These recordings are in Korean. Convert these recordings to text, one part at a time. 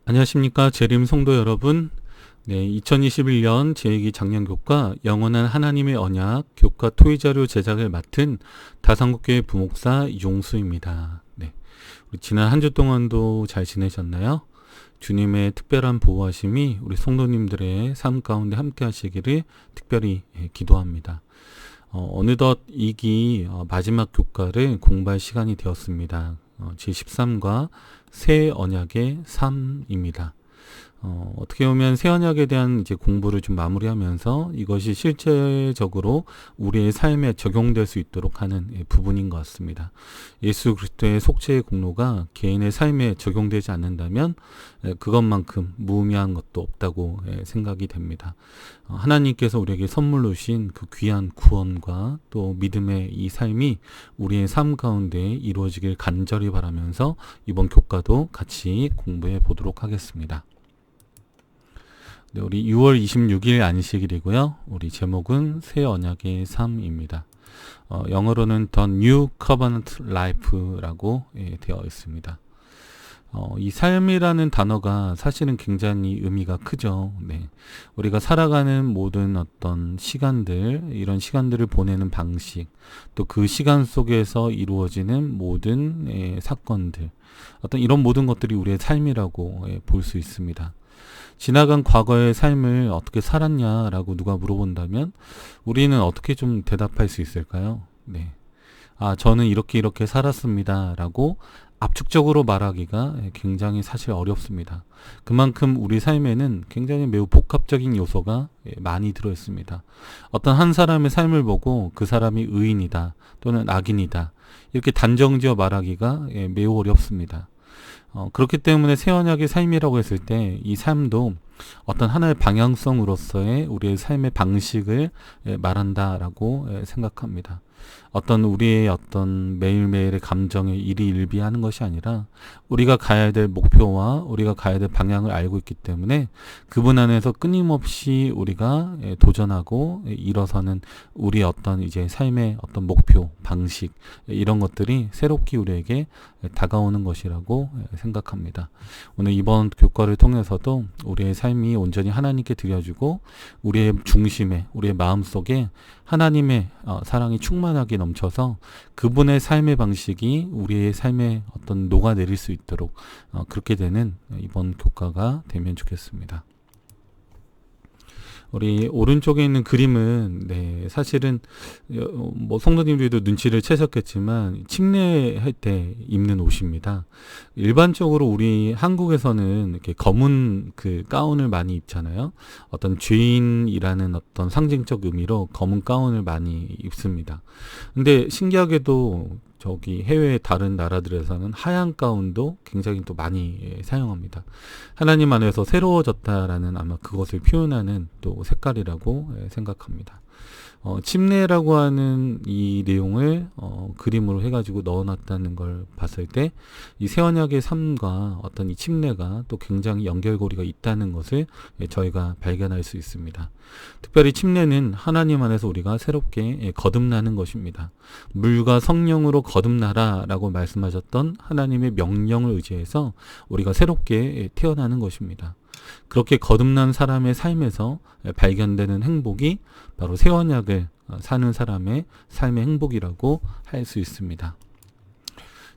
안녕하십니까. 재림 성도 여러분. 2021년 제2기 작년교과 영원한 하나님의 언약 교과 토의자료 제작을 맡은 다산국교회 부목사 이종수입니다. 우리 지난 한 주 동안도 잘 지내셨나요? 주님의 특별한 보호하심이 우리 성도님들의 삶 가운데 함께 하시기를 특별히 기도합니다. 어느덧 2기 마지막 교과를 공부할 시간이 되었습니다. 제13과 새 언약의 삶입니다. 어떻게 보면 새 언약에 대한 이제 공부를 좀 마무리하면서 이것이 실제적으로 우리의 삶에 적용될 수 있도록 하는 부분인 것 같습니다. 예수 그리스도의 속죄의 공로가 개인의 삶에 적용되지 않는다면 그것만큼 무의미한 것도 없다고 생각이 됩니다. 하나님께서 우리에게 선물로 주신 그 귀한 구원과 또 믿음의 이 삶이 우리의 삶 가운데 이루어지길 간절히 바라면서 이번 교과도 같이 공부해 보도록 하겠습니다. 우리 6월 26일 안식일이고요. 우리 제목은 새 언약의 삶입니다. 영어로는 The New Covenant Life라고 되어 있습니다. 이 삶이라는 단어가 사실은 굉장히 의미가 크죠. 우리가 살아가는 모든 어떤 시간들, 이런 시간들을 보내는 방식, 또 그 시간 속에서 이루어지는 모든 사건들, 어떤 이런 모든 것들이 우리의 삶이라고 볼 수 있습니다. 지나간 과거의 삶을 어떻게 살았냐라고 누가 물어본다면 우리는 어떻게 좀 대답할 수 있을까요? 저는 이렇게 살았습니다 라고 압축적으로 말하기가 굉장히 사실 어렵습니다. 그만큼 우리 삶에는 굉장히 매우 복합적인 요소가 많이 들어있습니다. 어떤 한 사람의 삶을 보고 그 사람이 의인이다 또는 악인이다 이렇게 단정지어 말하기가 매우 어렵습니다. 그렇기 때문에 새 언약의 삶이라고 했을 때 이 삶도 어떤 하나의 방향성으로서의 우리의 삶의 방식을 말한다라고 생각합니다. 어떤 우리의 어떤 매일매일의 감정에 일희일비하는 것이 아니라 우리가 가야 될 목표와 우리가 가야 될 방향을 알고 있기 때문에 그분 안에서 끊임없이 우리가 도전하고 일어서는 우리의 어떤 이제 삶의 어떤 목표, 방식 이런 것들이 새롭게 우리에게 다가오는 것이라고 생각합니다. 오늘 이번 교과를 통해서도 우리의 삶이 온전히 하나님께 드려지고 우리의 중심에 우리의 마음속에 하나님의 사랑이 충만하게 넘쳐서 그분의 삶의 방식이 우리의 삶에 어떤 녹아내릴 수 있도록 그렇게 되는 이번 교과가 되면 좋겠습니다. 우리 오른쪽에 있는 그림은 사실은 뭐 성도님들도 눈치를 채셨겠지만 침례할 때 입는 옷입니다. 일반적으로 우리 한국에서는 이렇게 검은 그 가운을 많이 입잖아요. 어떤 죄인이라는 어떤 상징적 의미로 검은 가운을 많이 입습니다. 근데 신기하게도 저기 해외 다른 나라들에서는 하얀 가운도 굉장히 또 많이 사용합니다. 하나님 안에서 새로워졌다라는 아마 그것을 표현하는 또 색깔이라고 생각합니다. 침례라고 하는 이 내용을 그림으로 해가지고 넣어놨다는 걸 봤을 때 이 새 언약의 삶과 어떤 이 침례가 또 굉장히 연결고리가 있다는 것을 저희가 발견할 수 있습니다. 특별히 침례는 하나님 안에서 우리가 새롭게 거듭나는 것입니다. 물과 성령으로 거듭나라 라고 말씀하셨던 하나님의 명령을 의지해서 우리가 새롭게 태어나는 것입니다. 그렇게 거듭난 사람의 삶에서 발견되는 행복이 바로 새 언약을 사는 사람의 삶의 행복이라고 할 수 있습니다.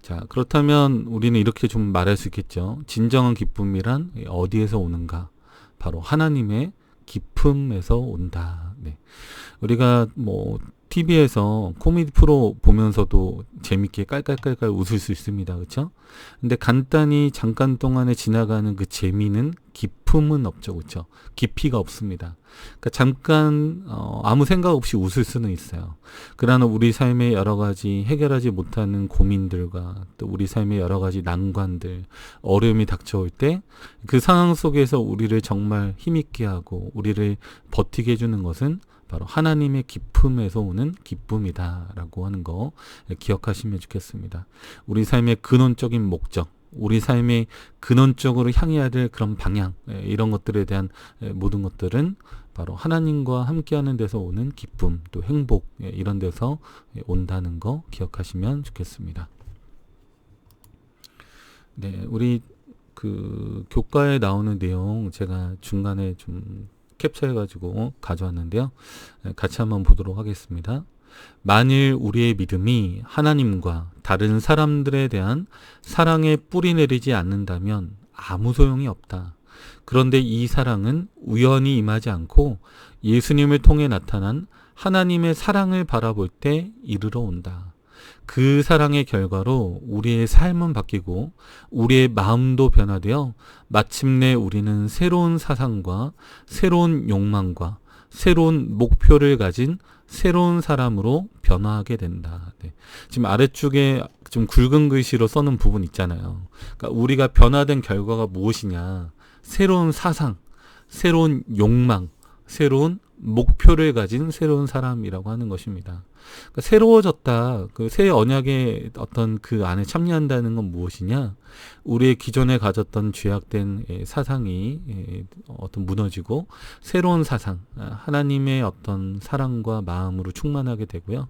자, 그렇다면 우리는 이렇게 좀 말할 수 있겠죠. 진정한 기쁨이란 어디에서 오는가? 바로 하나님의 기쁨에서 온다. 우리가 뭐 TV에서 코미디 프로 보면서도 재밌게 깔깔깔깔 웃을 수 있습니다. 그렇죠? 근데 간단히 잠깐 동안에 지나가는 그 재미는 기품은 없죠. 그렇죠? 깊이가 없습니다. 그러니까 잠깐 아무 생각 없이 웃을 수는 있어요. 그러나 우리 삶의 여러 가지 해결하지 못하는 고민들과 또 우리 삶의 여러 가지 난관들, 어려움이 닥쳐올 때 그 상황 속에서 우리를 정말 힘있게 하고 우리를 버티게 해주는 것은 바로 하나님의 기쁨에서 오는 기쁨이다라고 하는 거 기억하시면 좋겠습니다. 우리 삶의 근원적인 목적, 우리 삶의 근원적으로 향해야 될 그런 방향, 이런 것들에 대한 모든 것들은 바로 하나님과 함께하는 데서 오는 기쁨, 또 행복, 이런 데서 온다는 거 기억하시면 좋겠습니다. 우리 그 교과에 나오는 내용 제가 중간에 좀 캡처해가지고 가져왔는데요. 같이 한번 보도록 하겠습니다. 만일 우리의 믿음이 하나님과 다른 사람들에 대한 사랑에 뿌리 내리지 않는다면 아무 소용이 없다. 그런데 이 사랑은 우연히 임하지 않고 예수님을 통해 나타난 하나님의 사랑을 바라볼 때 이르러 온다. 그 사랑의 결과로 우리의 삶은 바뀌고 우리의 마음도 변화되어 마침내 우리는 새로운 사상과 새로운 욕망과 새로운 목표를 가진 새로운 사람으로 변화하게 된다. 네. 지금 아래쪽에 좀 굵은 글씨로 써놓은 부분 있잖아요. 그러니까 우리가 변화된 결과가 무엇이냐? 새로운 사상, 새로운 욕망, 새로운 목표를 가진 새로운 사람이라고 하는 것입니다. 그러니까 새로워졌다. 그 새 언약의 어떤 그 안에 참여한다는 건 무엇이냐? 우리의 기존에 가졌던 죄악된 사상이 어떤 무너지고 새로운 사상, 하나님의 어떤 사랑과 마음으로 충만하게 되고요.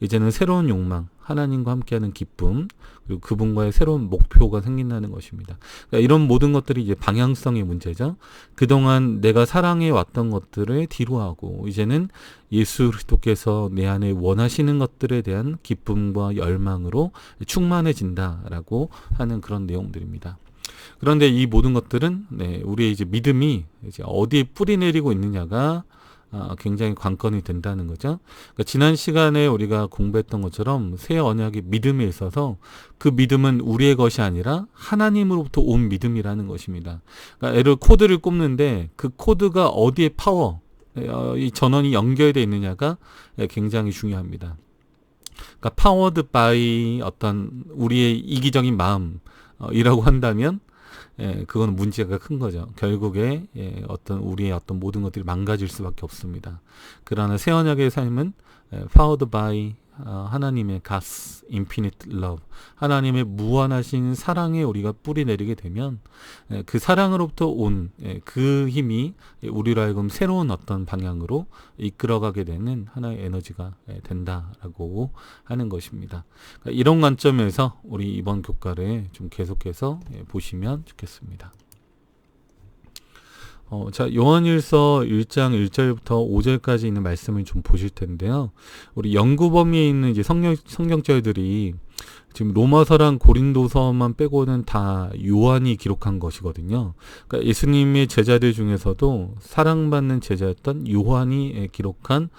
이제는 새로운 욕망, 하나님과 함께하는 기쁨, 그리고 그분과의 새로운 목표가 생긴다는 것입니다. 그러니까 이런 모든 것들이 이제 방향성의 문제죠. 그동안 내가 사랑해 왔던 것들을 뒤로하고 이제는 예수 그리스도께서 내 안에 원하시는 것들에 대한 기쁨과 열망으로 충만해진다라고 하는 그런 내용들입니다. 그런데 이 모든 것들은 우리의 이제 믿음이 이제 어디에 뿌리 내리고 있느냐가 굉장히 관건이 된다는 거죠. 그러니까 지난 시간에 우리가 공부했던 것처럼 새 언약의 믿음에 있어서 그 믿음은 우리의 것이 아니라 하나님으로부터 온 믿음이라는 것입니다. 그러니까 예를 코드를 꼽는데 그 코드가 어디에 이 전원이 연결되어 있느냐가 굉장히 중요합니다. 그러니까 powered by 어떤 우리의 이기적인 마음이라고 한다면 그건 문제가 큰 거죠. 결국에 어떤 우리의 어떤 모든 것들이 망가질 수밖에 없습니다. 그러나 새 언약의 삶은 powered by 하나님의 God's infinite love, 하나님의 무한하신 사랑에 우리가 뿌리 내리게 되면 그 사랑으로부터 온 그 힘이 우리로 하여금 새로운 어떤 방향으로 이끌어가게 되는 하나의 에너지가 된다라고 하는 것입니다. 그러니까 이런 관점에서 우리 이번 교과를 좀 계속해서 보시면 좋겠습니다. 자, 요한일서 1장 1절부터 5절까지 있는 말씀을 좀 보실 텐데요. 우리 연구 범위에 있는 이제 성경절들이 지금 로마서랑 고린도서만 빼고는 다 요한이 기록한 것이거든요. 그러니까 예수님의 제자들 중에서도 사랑받는 제자였던 요한이 기록한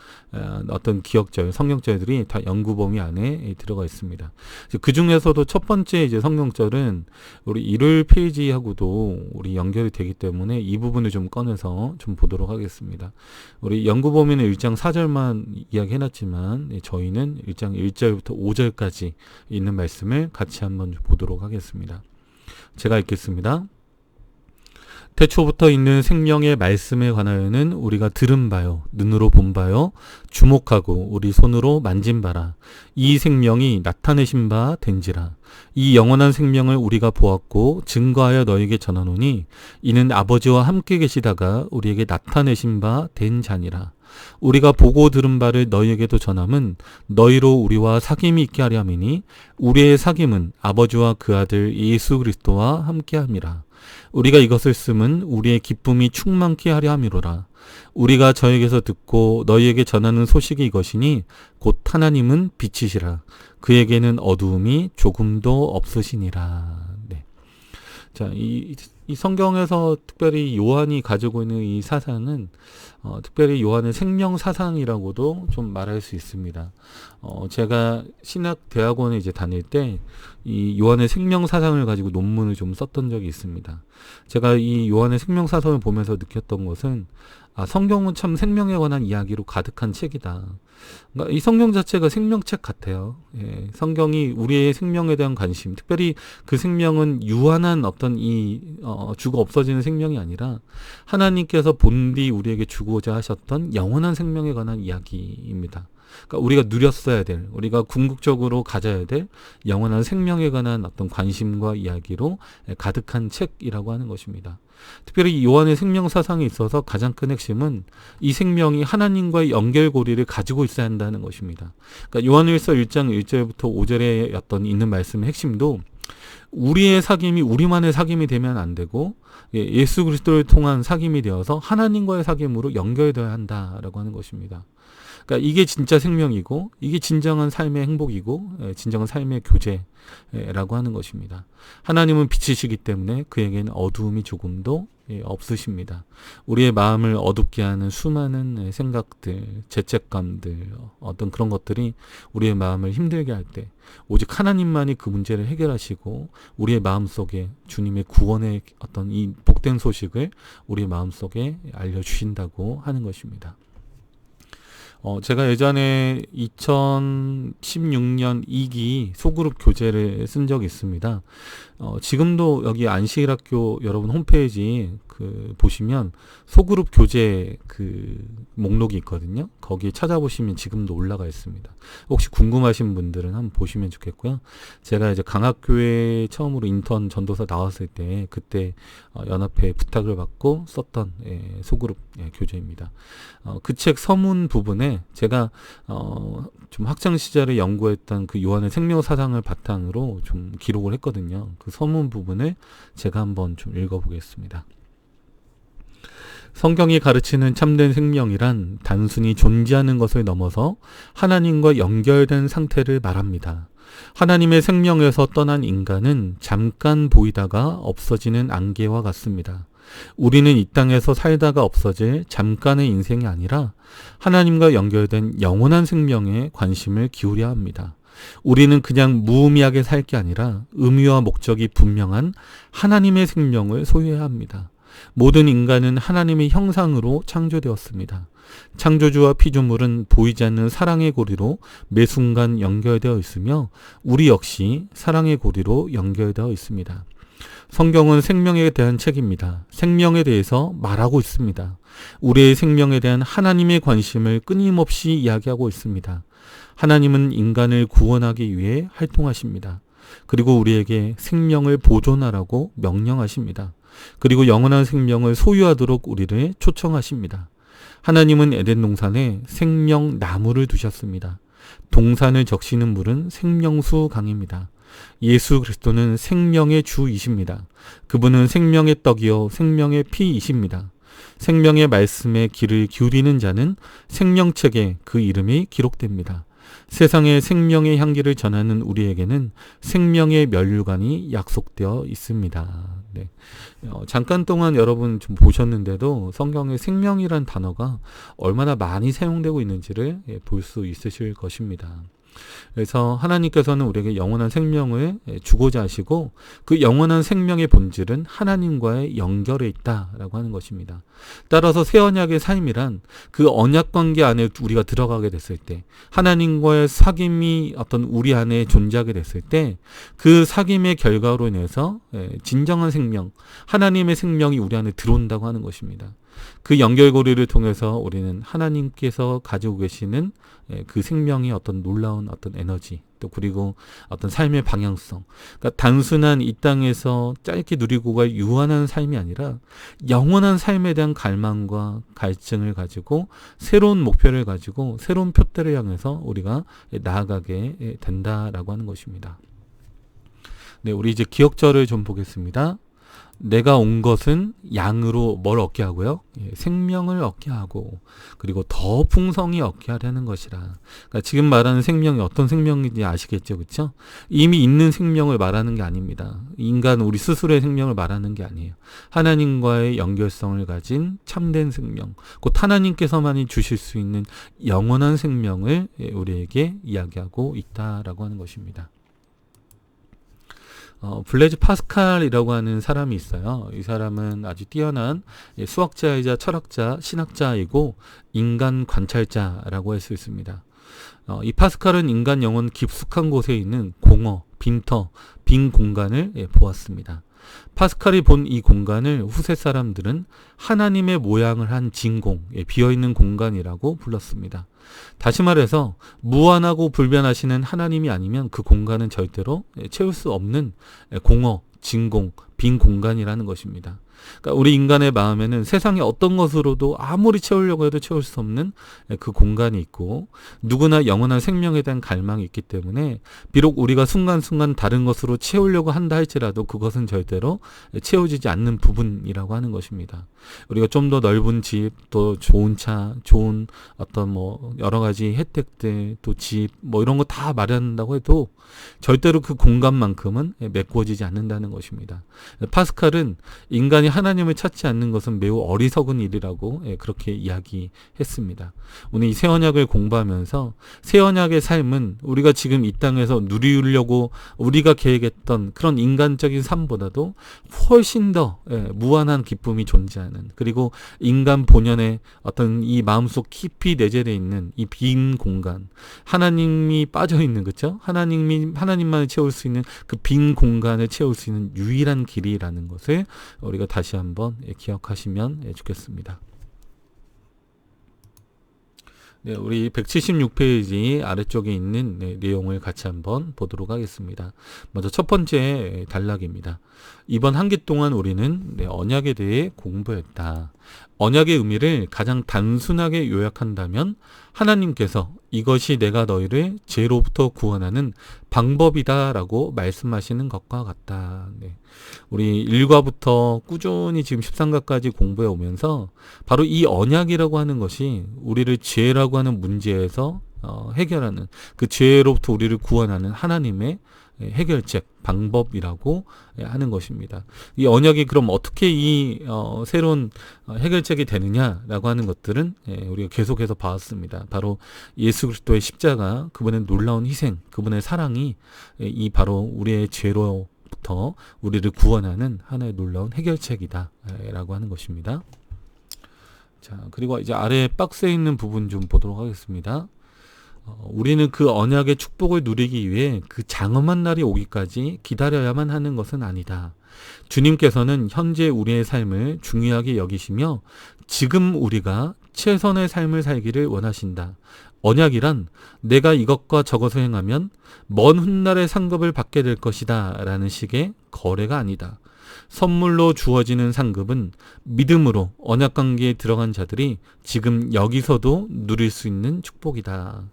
어떤 기억절, 성경절들이 다 연구 범위 안에 들어가 있습니다. 그 중에서도 첫 번째 이제 성경절은 우리 일요일 페이지하고도 우리 연결이 되기 때문에 이 부분을 좀 꺼내서 좀 보도록 하겠습니다. 우리 연구 범위는 1장 4절만 이야기해놨지만 저희는 1장 1절부터 5절까지 있는 말씀을 같이 한번 보도록 하겠습니다. 제가 읽겠습니다. 태초부터 있는 생명의 말씀에 관하여는 우리가 들은 바요, 눈으로 본 바요, 주목하고 우리 손으로 만진 바라. 이 생명이 나타내신 바 된지라. 이 영원한 생명을 우리가 보았고 증거하여 너에게 전하노니 이는 아버지와 함께 계시다가 우리에게 나타내신 바 된 자니라. 우리가 보고 들은 바를 너희에게도 전함은 너희로 우리와 사귐이 있게 하려 함이니 우리의 사귐은 아버지와 그 아들 예수 그리스도와 함께 함이라. 우리가 이것을 쓰면 우리의 기쁨이 충만케 하려 함이로라. 우리가 저에게서 듣고 너희에게 전하는 소식이 이것이니 곧 하나님은 빛이시라. 그에게는 어두움이 조금도 없으시니라. 네. 자, 이 성경에서 특별히 요한이 가지고 있는 이 사상은 특별히 요한의 생명 사상이라고도 좀 말할 수 있습니다. 제가 신학 대학원에 이제 다닐 때 이 요한의 생명 사상을 가지고 논문을 좀 썼던 적이 있습니다. 제가 이 요한의 생명 사상을 보면서 느꼈던 것은 성경은 참 생명에 관한 이야기로 가득한 책이다. 그러니까 이 성경 자체가 생명책 같아요. 성경이 우리의 생명에 대한 관심, 특별히 그 생명은 유한한 어떤 죽어 없어지는 생명이 아니라 하나님께서 본디 우리에게 주고자 하셨던 영원한 생명에 관한 이야기입니다. 그러니까 우리가 누렸어야 될, 우리가 궁극적으로 가져야 될 영원한 생명에 관한 어떤 관심과 이야기로 가득한 책이라고 하는 것입니다. 특별히 요한의 생명 사상에 있어서 가장 큰 핵심은 이 생명이 하나님과의 연결고리를 가지고 있어야 한다는 것입니다. 그러니까 요한일서 1장 1절부터 5절에 어떤 있는 말씀의 핵심도 우리의 사귐이 우리만의 사귐이 되면 안 되고 예수 그리스도를 통한 사귐이 되어서 하나님과의 사귐으로 연결되어야 한다라고 하는 것입니다. 그러니까 이게 진짜 생명이고 이게 진정한 삶의 행복이고 진정한 삶의 교제라고 하는 것입니다. 하나님은 빛이시기 때문에 그에게는 어두움이 조금도 없으십니다. 우리의 마음을 어둡게 하는 수많은 생각들, 죄책감들, 어떤 그런 것들이 우리의 마음을 힘들게 할 때 오직 하나님만이 그 문제를 해결하시고 우리의 마음속에 주님의 구원의 어떤 이 복된 소식을 우리의 마음속에 알려주신다고 하는 것입니다. 제가 예전에 2016년 2기 소그룹 교재를 쓴 적이 있습니다. 지금도 여기 안식일학교 여러분 홈페이지 보시면 소그룹 교재 목록이 있거든요. 거기에 찾아보시면 지금도 올라가 있습니다. 혹시 궁금하신 분들은 한번 보시면 좋겠고요. 제가 이제 강학교에 처음으로 인턴 전도사 나왔을 때 그때 연합회 부탁을 받고 썼던 소그룹 교재입니다. 그 책 서문 부분에 제가 좀 학창 시절에 연구했던 그 요한의 생명 사상을 바탕으로 좀 기록을 했거든요. 그 서문 부분을 제가 한번 좀 읽어보겠습니다. 성경이 가르치는 참된 생명이란 단순히 존재하는 것을 넘어서 하나님과 연결된 상태를 말합니다. 하나님의 생명에서 떠난 인간은 잠깐 보이다가 없어지는 안개와 같습니다. 우리는 이 땅에서 살다가 없어질 잠깐의 인생이 아니라 하나님과 연결된 영원한 생명에 관심을 기울여야 합니다. 우리는 그냥 무의미하게 살 게 아니라 의미와 목적이 분명한 하나님의 생명을 소유해야 합니다. 모든 인간은 하나님의 형상으로 창조되었습니다. 창조주와 피조물은 보이지 않는 사랑의 고리로 매 순간 연결되어 있으며 우리 역시 사랑의 고리로 연결되어 있습니다. 성경은 생명에 대한 책입니다. 생명에 대해서 말하고 있습니다. 우리의 생명에 대한 하나님의 관심을 끊임없이 이야기하고 있습니다. 하나님은 인간을 구원하기 위해 활동하십니다. 그리고 우리에게 생명을 보존하라고 명령하십니다. 그리고 영원한 생명을 소유하도록 우리를 초청하십니다. 하나님은 에덴 동산에 생명 나무를 두셨습니다. 동산을 적시는 물은 생명수 강입니다. 예수 그리스도는 생명의 주이십니다. 그분은 생명의 떡이요 생명의 피이십니다. 생명의 말씀에 귀를 기울이는 자는 생명책에 그 이름이 기록됩니다. 세상에 생명의 향기를 전하는 우리에게는 생명의 면류관이 약속되어 있습니다. 네. 잠깐 동안 여러분 좀 보셨는데도 성경에 생명이란 단어가 얼마나 많이 사용되고 있는지를 볼 수 있으실 것입니다. 그래서 하나님께서는 우리에게 영원한 생명을 주고자 하시고 그 영원한 생명의 본질은 하나님과의 연결에 있다라고 하는 것입니다. 따라서 새 언약의 삶이란 그 언약 관계 안에 우리가 들어가게 됐을 때 하나님과의 사귐이 어떤 우리 안에 존재하게 됐을 때 그 사귐의 결과로 인해서 진정한 생명, 하나님의 생명이 우리 안에 들어온다고 하는 것입니다. 그 연결고리를 통해서 우리는 하나님께서 가지고 계시는 그 생명의 어떤 놀라운 어떤 에너지, 또 그리고 어떤 삶의 방향성, 그러니까 단순한 이 땅에서 짧게 누리고 갈 유한한 삶이 아니라 영원한 삶에 대한 갈망과 갈증을 가지고 새로운 목표를 가지고 새로운 표대를 향해서 우리가 나아가게 된다라고 하는 것입니다. 네, 우리 이제 기억절을 좀 보겠습니다. 내가 온 것은 양으로 뭘 얻게 하고요? 생명을 얻게 하고 그리고 더 풍성히 얻게 하려는 것이라. 그러니까 지금 말하는 생명이 어떤 생명인지 아시겠죠? 그렇죠? 이미 있는 생명을 말하는 게 아닙니다. 인간 우리 스스로의 생명을 말하는 게 아니에요. 하나님과의 연결성을 가진 참된 생명, 곧 하나님께서만이 주실 수 있는 영원한 생명을 우리에게 이야기하고 있다라고 하는 것입니다. 블레즈 파스칼이라고 하는 사람이 있어요. 이 사람은 아주 뛰어난 수학자이자 철학자, 신학자이고 인간 관찰자라고 할 수 있습니다. 이 파스칼은 인간 영혼 깊숙한 곳에 있는 공허, 빈터, 빈 공간을 보았습니다. 파스칼이 본 이 공간을 후세 사람들은 하나님의 모양을 한 진공, 비어있는 공간이라고 불렀습니다. 다시 말해서 무한하고 불변하시는 하나님이 아니면 그 공간은 절대로 채울 수 없는 공허, 진공, 빈 공간이라는 것입니다. 그러니까 우리 인간의 마음에는 세상의 어떤 것으로도 아무리 채우려고 해도 채울 수 없는 그 공간이 있고, 누구나 영원한 생명에 대한 갈망이 있기 때문에 비록 우리가 순간순간 다른 것으로 채우려고 한다 할지라도 그것은 절대로 채워지지 않는 부분이라고 하는 것입니다. 우리가 좀 더 넓은 집, 또 좋은 차, 좋은 어떤 뭐 여러 가지 혜택들, 또 집, 뭐 이런 거 다 마련한다고 해도 절대로 그 공간만큼은 메꿔지지 않는다는 것입니다. 파스칼은 인간이 하나님을 찾지 않는 것은 매우 어리석은 일이라고 그렇게 이야기했습니다. 오늘 이 새 언약을 공부하면서 새 언약의 삶은 우리가 지금 이 땅에서 누리려고 우리가 계획했던 그런 인간적인 삶보다도 훨씬 더 무한한 기쁨이 존재하는, 그리고 인간 본연의 어떤 이 마음속 깊이 내재되어 있는 이 빈 공간, 하나님이 빠져있는, 그렇죠? 하나님만을 채울 수 있는 그 빈 공간을 채울 수 있는 유일한 길이라는 것을 우리가 다시 한번 기억하시면 좋겠습니다. 네, 우리 176페이지 아래쪽에 있는 내용을 같이 한번 보도록 하겠습니다. 먼저 첫 번째 단락입니다. 이번 한 기 동안 우리는 언약에 대해 공부했다. 언약의 의미를 가장 단순하게 요약한다면 하나님께서 이것이 내가 너희를 죄로부터 구원하는 방법이다라고 말씀하시는 것과 같다. 네. 우리 1과부터 꾸준히 지금 13과까지 공부해 오면서 바로 이 언약이라고 하는 것이 우리를 죄라고 하는 문제에서 해결하는, 그 죄로부터 우리를 구원하는 하나님의 해결책, 방법이라고 하는 것입니다. 이 언약이 그럼 어떻게 이 새로운 해결책이 되느냐라고 하는 것들은 우리가 계속해서 봐왔습니다. 바로 예수 그리스도의 십자가, 그분의 놀라운 희생, 그분의 사랑이 이 바로 우리의 죄로부터 우리를 구원하는 하나의 놀라운 해결책이다라고 하는 것입니다. 자, 그리고 이제 아래 박스에 있는 부분 좀 보도록 하겠습니다. 우리는 그 언약의 축복을 누리기 위해 그 장엄한 날이 오기까지 기다려야만 하는 것은 아니다. 주님께서는 현재 우리의 삶을 중요하게 여기시며 지금 우리가 최선의 삶을 살기를 원하신다. 언약이란 내가 이것과 저것을 행하면 먼 훗날의 상급을 받게 될 것이다 라는 식의 거래가 아니다. 선물로 주어지는 상급은 믿음으로 언약관계에 들어간 자들이 지금 여기서도 누릴 수 있는 축복이다.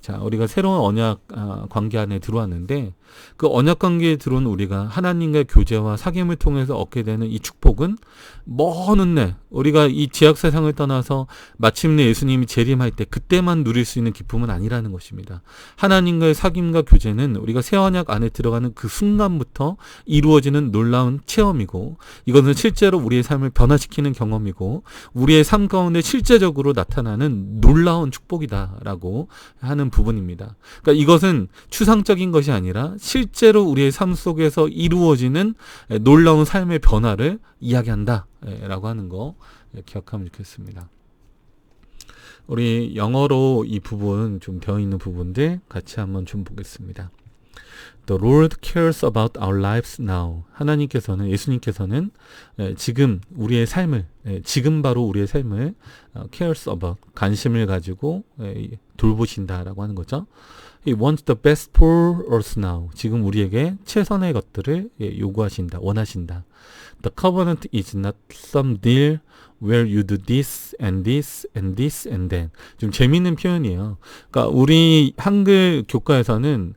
자, 우리가 새로운 언약 관계 안에 들어왔는데, 그 언약 관계에 들어온 우리가 하나님과의 교제와 사귐을 통해서 얻게 되는 이 축복은 먼 훗날 우리가 이 지약 세상을 떠나서 마침내 예수님이 재림할 때 그때만 누릴 수 있는 기쁨은 아니라는 것입니다. 하나님과의 사귐과 교제는 우리가 새 언약 안에 들어가는 그 순간부터 이루어지는 놀라운 체험이고, 이것은 실제로 우리의 삶을 변화시키는 경험이고 우리의 삶 가운데 실제적으로 나타나는 놀라운 축복이다라고 하는 부분입니다. 그러니까 이것은 추상적인 것이 아니라 실제로 우리의 삶 속에서 이루어지는 놀라운 삶의 변화를 이야기한다라고 하는 거 기억하면 좋겠습니다. 우리 영어로 이 부분 좀 되어 있는 부분들 같이 한번 좀 보겠습니다. The Lord cares about our lives now. 하나님께서는, 예수님께서는 지금 우리의 삶을, 지금 바로 우리의 삶을 cares about, 관심을 가지고 돌보신다라고 하는 거죠. He wants the best for us now. 지금 우리에게 최선의 것들을 요구하신다, 원하신다. The covenant is not some deal where you do this and this and this and then. 좀 재미있는 표현이에요. 그러니까 우리 한글 교과에서는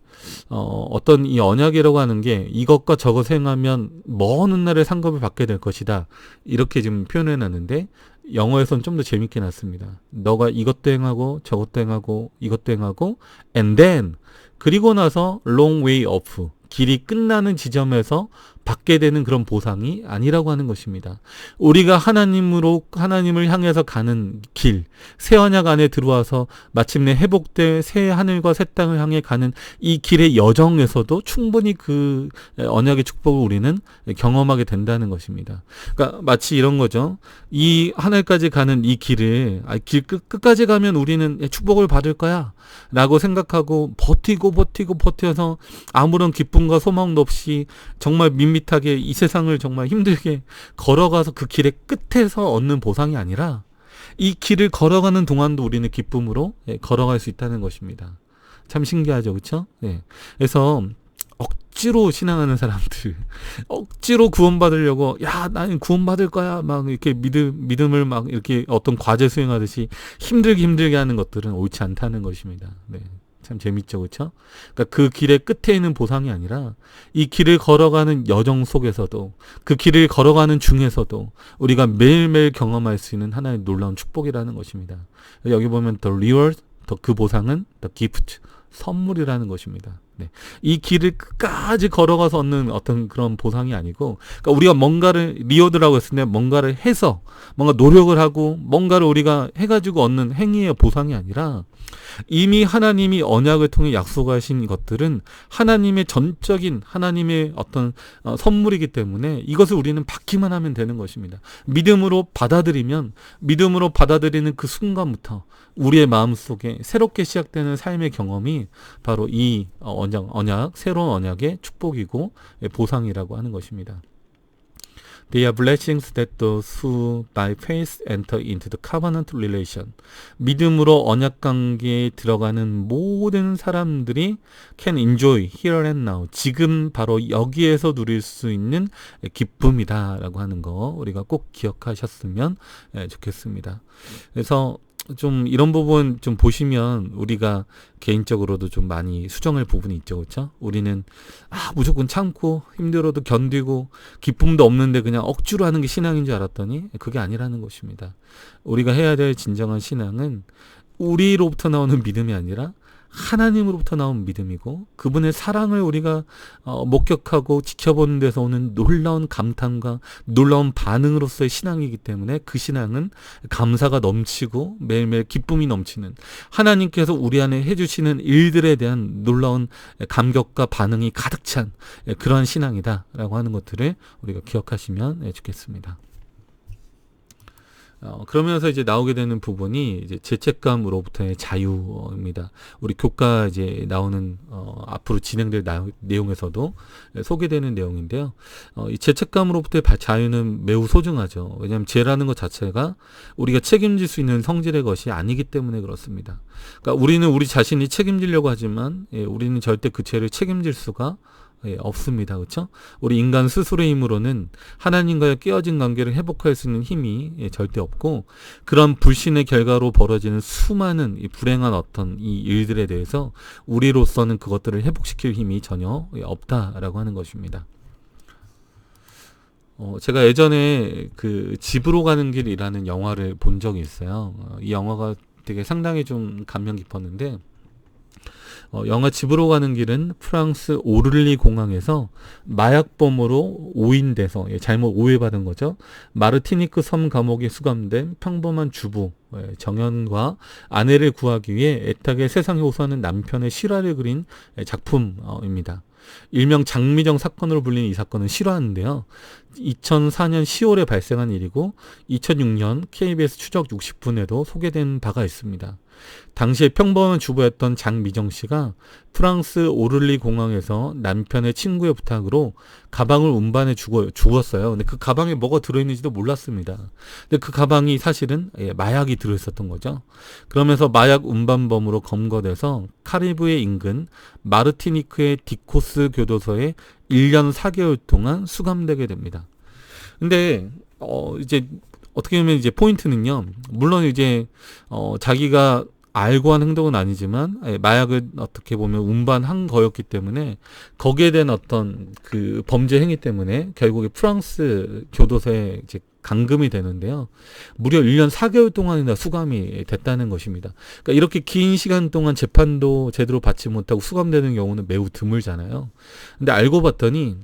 어떤 이 언약이라고 하는 게 이것과 저것 행하면 먼 훗날에 상급을 받게 될 것이다. 이렇게 지금 표현해 놨는데 영어에서는 좀 더 재밌게 놨습니다. 너가 이것도 행하고 저것도 행하고 이것도 행하고 and then, 그리고 나서 long way off, 길이 끝나는 지점에서 받게 되는 그런 보상이 아니라고 하는 것입니다. 우리가 하나님을 향해서 가는 길, 새 언약 안에 들어와서 마침내 회복될 새 하늘과 새 땅을 향해 가는 이 길의 여정에서도 충분히 그 언약의 축복을 우리는 경험하게 된다는 것입니다. 그러니까 마치 이런 거죠. 이 하늘까지 가는 이 길을, 길 끝까지 가면 우리는 축복을 받을 거야 라고 생각하고 버텨서 아무런 기쁨과 소망도 없이 정말 밋밋하게 이 세상을 정말 힘들게 걸어가서 그 길의 끝에서 얻는 보상이 아니라 이 길을 걸어가는 동안도 우리는 기쁨으로 걸어갈 수 있다는 것입니다. 참 신기하죠, 그렇죠? 네. 그래서 억지로 신앙하는 사람들, 억지로 구원받으려고, 야, 나는 구원받을 거야. 막 이렇게 믿음을 막 이렇게 어떤 과제 수행하듯이 힘들게 하는 것들은 옳지 않다는 것입니다. 네. 참 재밌죠, 그렇죠? 그러니까 그 길의 끝에 있는 보상이 아니라 이 길을 걸어가는 여정 속에서도, 그 길을 걸어가는 중에서도 우리가 매일매일 경험할 수 있는 하나의 놀라운 축복이라는 것입니다. 여기 보면 the reward, 그 보상은 the gift, 선물이라는 것입니다. 네. 이 길을 끝까지 걸어가서 얻는 어떤 그런 보상이 아니고, 그러니까 우리가 뭔가를 리워드라고 했을 때 뭔가를 해서 뭔가 노력을 하고 뭔가를 우리가 해가지고 얻는 행위의 보상이 아니라, 이미 하나님이 언약을 통해 약속하신 것들은 하나님의 전적인 하나님의 어떤 선물이기 때문에 이것을 우리는 받기만 하면 되는 것입니다. 믿음으로 받아들이면, 믿음으로 받아들이는 그 순간부터 우리의 마음속에 새롭게 시작되는 삶의 경험이 바로 이 언약, 새로운 언약의 축복이고 보상이라고 하는 것입니다. They are blessings that those who by faith enter into the covenant relation. 믿음으로 언약 관계에 들어가는 모든 사람들이 can enjoy here and now. 지금 바로 여기에서 누릴 수 있는 기쁨이다라고 하는 거 우리가 꼭 기억하셨으면 좋겠습니다. 그래서 좀 이런 부분 좀 보시면 우리가 개인적으로도 좀 많이 수정할 부분이 있죠, 그렇죠? 우리는 무조건 참고 힘들어도 견디고 기쁨도 없는데 그냥 억지로 하는 게 신앙인 줄 알았더니 그게 아니라는 것입니다. 우리가 해야 될 진정한 신앙은 우리로부터 나오는 믿음이 아니라 하나님으로부터 나온 믿음이고, 그분의 사랑을 우리가 목격하고 지켜보는 데서 오는 놀라운 감탄과 놀라운 반응으로서의 신앙이기 때문에 그 신앙은 감사가 넘치고 매일매일 기쁨이 넘치는, 하나님께서 우리 안에 해주시는 일들에 대한 놀라운 감격과 반응이 가득 찬 그러한 신앙이다라고 하는 것들을 우리가 기억하시면 좋겠습니다. 그러면서 이제 나오게 되는 부분이 이제 죄책감으로부터의 자유입니다. 우리 교과 이제 나오는 앞으로 진행될 내용에서도 소개되는 내용인데요. 이 죄책감으로부터의 자유는 매우 소중하죠. 왜냐하면 죄라는 것 자체가 우리가 책임질 수 있는 성질의 것이 아니기 때문에 그렇습니다. 그러니까 우리는 우리 자신이 책임지려고 하지만 우리는 절대 그 죄를 책임질 수가 없습니다. 그렇죠? 우리 인간 스스로의 힘으로는 하나님과의 깨어진 관계를 회복할 수 있는 힘이 절대 없고, 그런 불신의 결과로 벌어지는 수많은 이 불행한 어떤 이 일들에 대해서 우리로서는 그것들을 회복시킬 힘이 전혀 없다라고 하는 것입니다. 제가 예전에 그 집으로 가는 길이라는 영화를 본 적이 있어요. 이 영화가 되게 상당히 좀 감명 깊었는데, 영화 집으로 가는 길은 프랑스 오를리 공항에서 마약범으로 오인돼서, 잘못 오해받은 거죠. 마르티니크 섬 감옥에 수감된 평범한 주부 정연과 아내를 구하기 위해 애타게 세상에 호소하는 남편의 실화를 그린 작품입니다. 일명 장미정 사건으로 불리는 이 사건은 실화인데요. 2004년 10월에 발생한 일이고 2006년 KBS 추적 60분에도 소개된 바가 있습니다. 당시에 평범한 주부였던 장미정 씨가 프랑스 오를리 공항에서 남편의 친구의 부탁으로 가방을 운반해 주었어요. 근데 그 가방에 뭐가 들어있는지도 몰랐습니다. 근데 그 가방이 사실은 마약이 들어있었던 거죠. 그러면서 마약 운반범으로 검거돼서 카리브해 인근 마르티니크의 디코스 교도소에 1년 4개월 동안 수감되게 됩니다. 근데 이제 어떻게 보면 이제 포인트는요, 물론 이제 자기가 알고 한 행동은 아니지만 마약을 어떻게 보면 운반한 거였기 때문에 거기에 대한 어떤 그 범죄 행위 때문에 결국에 프랑스 교도소에 이제 감금이 되는데요. 무려 1년 4개월 동안이나 수감이 됐다는 것입니다. 그러니까 이렇게 긴 시간 동안 재판도 제대로 받지 못하고 수감되는 경우는 매우 드물잖아요. 근데 알고 봤더니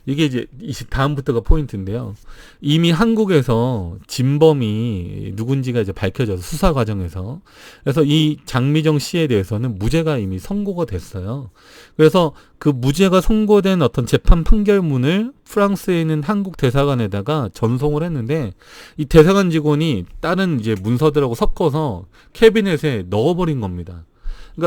이게 이제 다음부터가 포인트인데요. 이미 한국에서 진범이 누군지가 이제 밝혀져서 수사 과정에서, 그래서 이 장미정 씨에 대해서는 무죄가 이미 선고가 됐어요. 그래서 그 무죄가 선고된 어떤 재판 판결문을 프랑스에 있는 한국 대사관에다가 전송을 했는데, 이 대사관 직원이 다른 이제 문서들하고 섞어서 캐비넷에 넣어버린 겁니다.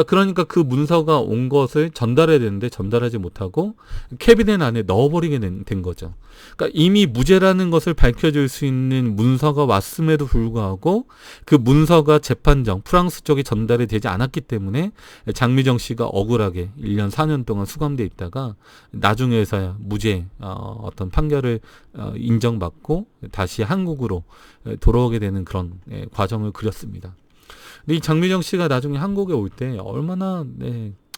그러니까 그 문서가 온 것을 전달해야 되는데 전달하지 못하고 캐비넷 안에 넣어버리게 된 거죠. 그러니까 이미 무죄라는 것을 밝혀줄 수 있는 문서가 왔음에도 불구하고 그 문서가 재판정 프랑스 쪽에 전달이 되지 않았기 때문에 장미정 씨가 억울하게 1년 4년 동안 수감돼 있다가 나중에서야 무죄 어떤 판결을 인정받고 다시 한국으로 돌아오게 되는 그런 과정을 그렸습니다. 근데 이 장미정 씨가 나중에 한국에 올 때 얼마나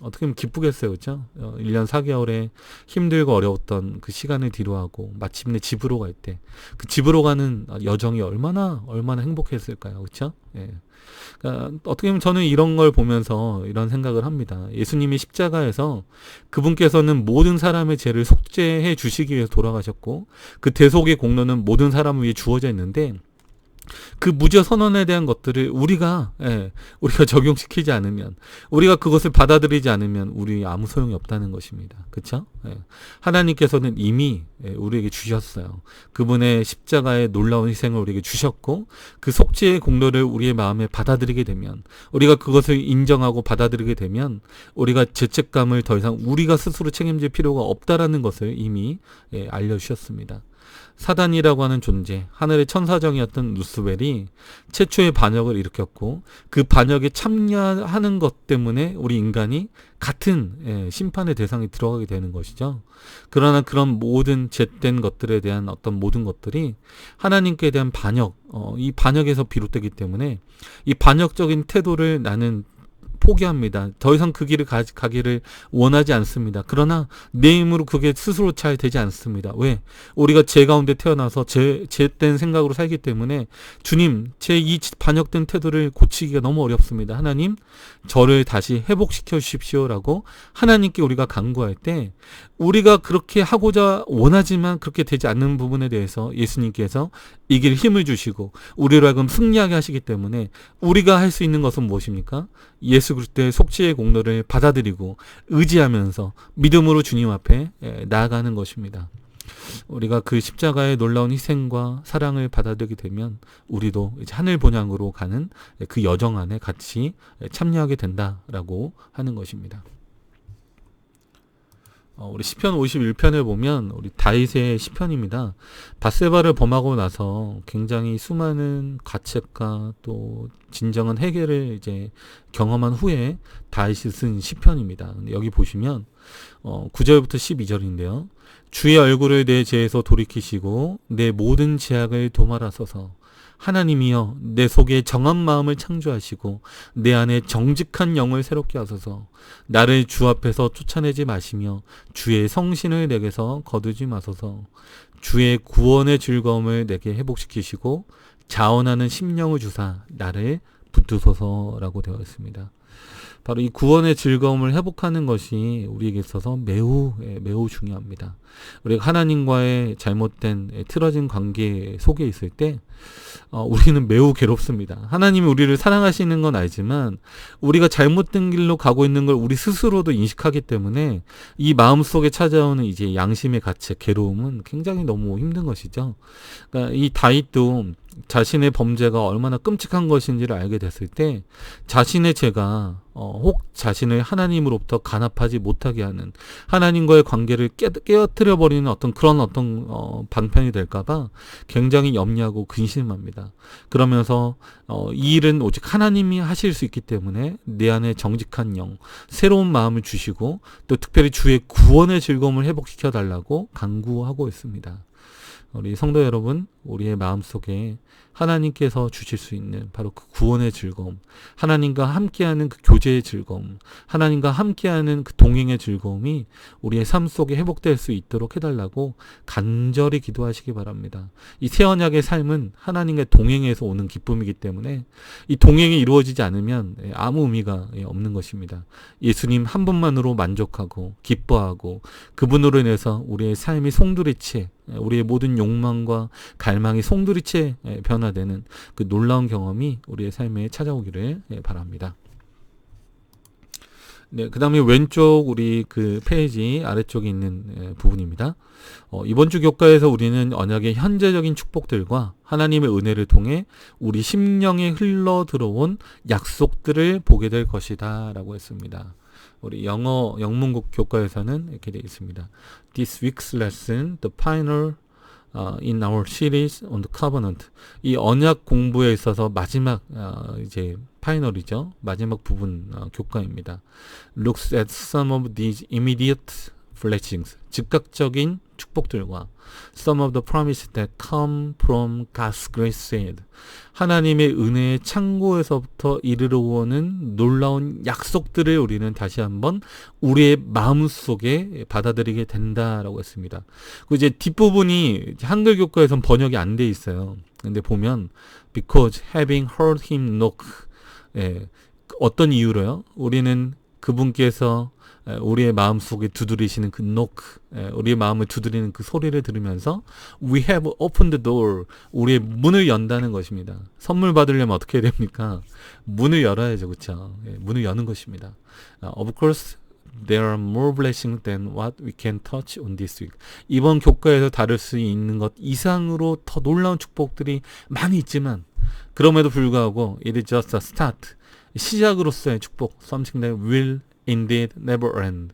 어떻게 보면 기쁘겠어요. 그렇죠? 1년 4개월에 힘들고 어려웠던 그 시간을 뒤로하고 마침내 집으로 갈 때 그 집으로 가는 여정이 얼마나 행복했을까요. 그렇죠? 예. 그러니까 어떻게 보면 저는 이런 걸 보면서 이런 생각을 합니다. 예수님이 십자가에서 그분께서는 모든 사람의 죄를 속죄해 주시기 위해서 돌아가셨고 그 대속의 공로는 모든 사람을 위해 주어져 있는데 그 무죄 선언에 대한 것들을 우리가 적용시키지 않으면, 우리가 그것을 받아들이지 않으면 우리 아무 소용이 없다는 것입니다. 그렇죠? 하나님께서는 이미 우리에게 주셨어요. 그분의 십자가의 놀라운 희생을 우리에게 주셨고 그 속죄의 공로를 우리의 마음에 받아들이게 되면, 우리가 그것을 인정하고 받아들이게 되면 우리가 죄책감을 더 이상 우리가 스스로 책임질 필요가 없다라는 것을 이미 알려주셨습니다. 사단이라고 하는 존재, 하늘의 천사정이었던 루스벨이 최초의 반역을 일으켰고 그 반역에 참여하는 것 때문에 우리 인간이 같은 심판의 대상에 들어가게 되는 것이죠. 그러나 그런 모든 죄된 것들에 대한 어떤 모든 것들이 하나님께 대한 반역, 이 반역에서 비롯되기 때문에 이 반역적인 태도를 나는 포기합니다. 더 이상 그 길을 가기를 원하지 않습니다. 그러나 내 힘으로 그게 스스로 잘 되지 않습니다. 왜? 우리가 죄 가운데 태어나서 죄된 생각으로 살기 때문에 주님, 제 이 반역된 태도를 고치기가 너무 어렵습니다. 하나님, 저를 다시 회복시켜 주십시오라고 하나님께 우리가 간구할 때 우리가 그렇게 하고자 원하지만 그렇게 되지 않는 부분에 대해서 예수님께서 이길 힘을 주시고 우리로 하여금 승리하게 하시기 때문에 우리가 할 수 있는 것은 무엇입니까? 예수 그리스도의 속죄의 공로를 받아들이고 의지하면서 믿음으로 주님 앞에 나아가는 것입니다. 우리가 그 십자가의 놀라운 희생과 사랑을 받아들이게 되면 우리도 이제 하늘 본향으로 가는 그 여정 안에 같이 참여하게 된다라고 하는 것입니다. 우리 시편 51편을 보면 우리 다윗의 시편입니다. 밧세바를 범하고 나서 굉장히 수많은 가책과 또 진정한 해결을 이제 경험한 후에 다윗이 쓴 시편입니다. 근데 여기 보시면 9절부터 12절인데요. 주의 얼굴을 내 죄에서 돌이키시고 내 모든 죄악을 도말하소서. 하나님이여, 내 속에 정한 마음을 창조하시고 내 안에 정직한 영을 새롭게 하소서. 나를 주 앞에서 쫓아내지 마시며 주의 성신을 내게서 거두지 마소서. 주의 구원의 즐거움을 내게 회복시키시고 자원하는 심령을 주사 나를 붙드소서라고 되어 있습니다. 바로 이 구원의 즐거움을 회복하는 것이 우리에게 있어서 매우 중요합니다. 우리가 하나님과의 잘못된 틀어진 관계 속에 있을 때 우리는 매우 괴롭습니다. 하나님이 우리를 사랑하시는 건 알지만 우리가 잘못된 길로 가고 있는 걸 우리 스스로도 인식하기 때문에 이 마음속에 찾아오는 이제 양심의 가책, 괴로움은 굉장히 너무 힘든 것이죠. 그러니까 이 다윗도 자신의 범죄가 얼마나 끔찍한 것인지를 알게 됐을 때 자신의 죄가 혹 자신을 하나님으로부터 간합하지 못하게 하는, 하나님과의 관계를 깨어뜨려 버리는 그런 방편이 될까봐 굉장히 염려하고 근심합니다. 그러면서 이 일은 오직 하나님이 하실 수 있기 때문에 내 안에 정직한 영, 새로운 마음을 주시고 또 특별히 주의 구원의 즐거움을 회복시켜 달라고 간구하고 있습니다. 우리 성도 여러분, 우리의 마음속에 하나님께서 주실 수 있는 바로 그 구원의 즐거움, 하나님과 함께하는 그 교제의 즐거움, 하나님과 함께하는 그 동행의 즐거움이 우리의 삶 속에 회복될 수 있도록 해달라고 간절히 기도하시기 바랍니다. 이 새 언약의 삶은 하나님과 동행해서 오는 기쁨이기 때문에 이 동행이 이루어지지 않으면 아무 의미가 없는 것입니다. 예수님 한 분만으로 만족하고 기뻐하고 그분으로 인해서 우리의 삶이 송두리째, 우리의 모든 욕망과 갈망이 송두리째 변화되는 그 놀라운 경험이 우리의 삶에 찾아오기를 바랍니다. 네, 그다음에 왼쪽 우리 그 페이지 아래쪽에 있는 부분입니다. 이번 주 교과에서 우리는 언약의 현재적인 축복들과 하나님의 은혜를 통해 우리 심령에 흘러 들어온 약속들을 보게 될 것이다라고 했습니다. 우리 영어 영문국 교과에서는 이렇게 되어 있습니다. This week's lesson, the final in our series on the covenant. 이 언약 공부에 있어서 마지막 이제 파이널이죠. 마지막 부분 교과입니다. Looks at some of these immediate blessings. 즉각적인 축복들과 some of the promises that come from God's grace said. 하나님의 은혜의 창고에서부터 이르러 오는 놀라운 약속들을 우리는 다시 한번 우리의 마음속에 받아들이게 된다라고 했습니다. 그 이제 뒷부분이 한글 교과에선 번역이 안 돼 있어요. 근데 보면 because having heard him knock. 예, 어떤 이유로요? 우리는 그분께서 우리의 마음속에 두드리시는 그 knock, 우리의 마음을 두드리는 그 소리를 들으면서 we have opened the door, 우리의 문을 연다는 것입니다. 선물 받으려면 어떻게 해야 됩니까? 문을 열어야죠. 그렇죠? 문을 여는 것입니다. Of course, there are more blessings than what we can touch on this week. 이번 교과에서 다룰 수 있는 것 이상으로 더 놀라운 축복들이 많이 있지만 그럼에도 불구하고 it is just a start. 시작으로서의 축복, something that will indeed never end.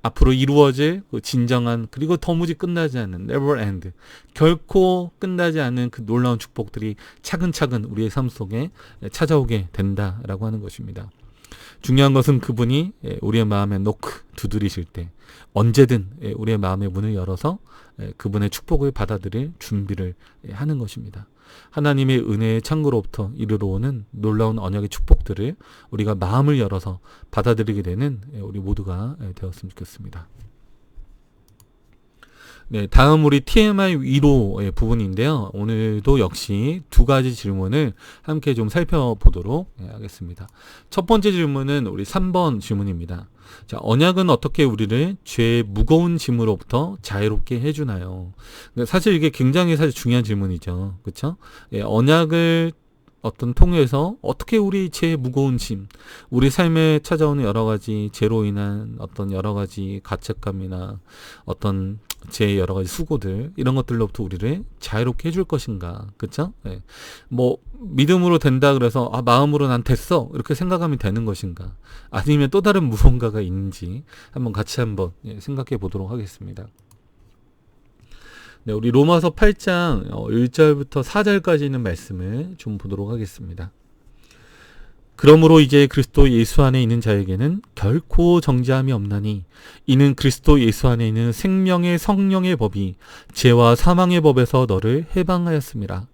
앞으로 이루어질 그 진정한 그리고 도무지 끝나지 않는 never end. 결코 끝나지 않는 그 놀라운 축복들이 차근차근 우리의 삶 속에 찾아오게 된다라고 하는 것입니다. 중요한 것은 그분이 우리의 마음에 노크 두드리실 때 언제든 우리의 마음의 문을 열어서 그분의 축복을 받아들일 준비를 하는 것입니다. 하나님의 은혜의 창고로부터 이르러 오는 놀라운 언약의 축복들을 우리가 마음을 열어서 받아들이게 되는 우리 모두가 되었으면 좋겠습니다. 네, 다음 우리 TMI 위로의 부분인데요. 오늘도 역시 두 가지 질문을 함께 좀 살펴보도록 하겠습니다. 첫 번째 질문은 우리 3번 질문입니다. 자, 언약은 어떻게 우리를 죄의 무거운 짐으로부터 자유롭게 해주나요? 사실 이게 굉장히 사실 중요한 질문이죠. 그렇죠? 예, 언약을 어떤 통해서 어떻게 우리 죄의 무거운 짐, 우리 삶에 찾아오는 여러 가지 죄로 인한 어떤 여러 가지 가책감이나 어떤 제 여러 가지 수고들 이런 것들로부터 우리를 자유롭게 해줄 것인가, 그렇죠? 예. 뭐 믿음으로 된다 그래서 마음으로 난 됐어 이렇게 생각하면 되는 것인가, 아니면 또 다른 무언가가 있는지 한번 같이 한번 생각해 보도록 하겠습니다. 네, 우리 로마서 8장 1절부터 4절까지 있는 말씀을 좀 보도록 하겠습니다. 그러므로 이제 그리스도 예수 안에 있는 자에게는 결코 정죄함이 없나니 이는 그리스도 예수 안에 있는 생명의 성령의 법이 죄와 사망의 법에서 너를 해방하였습니다.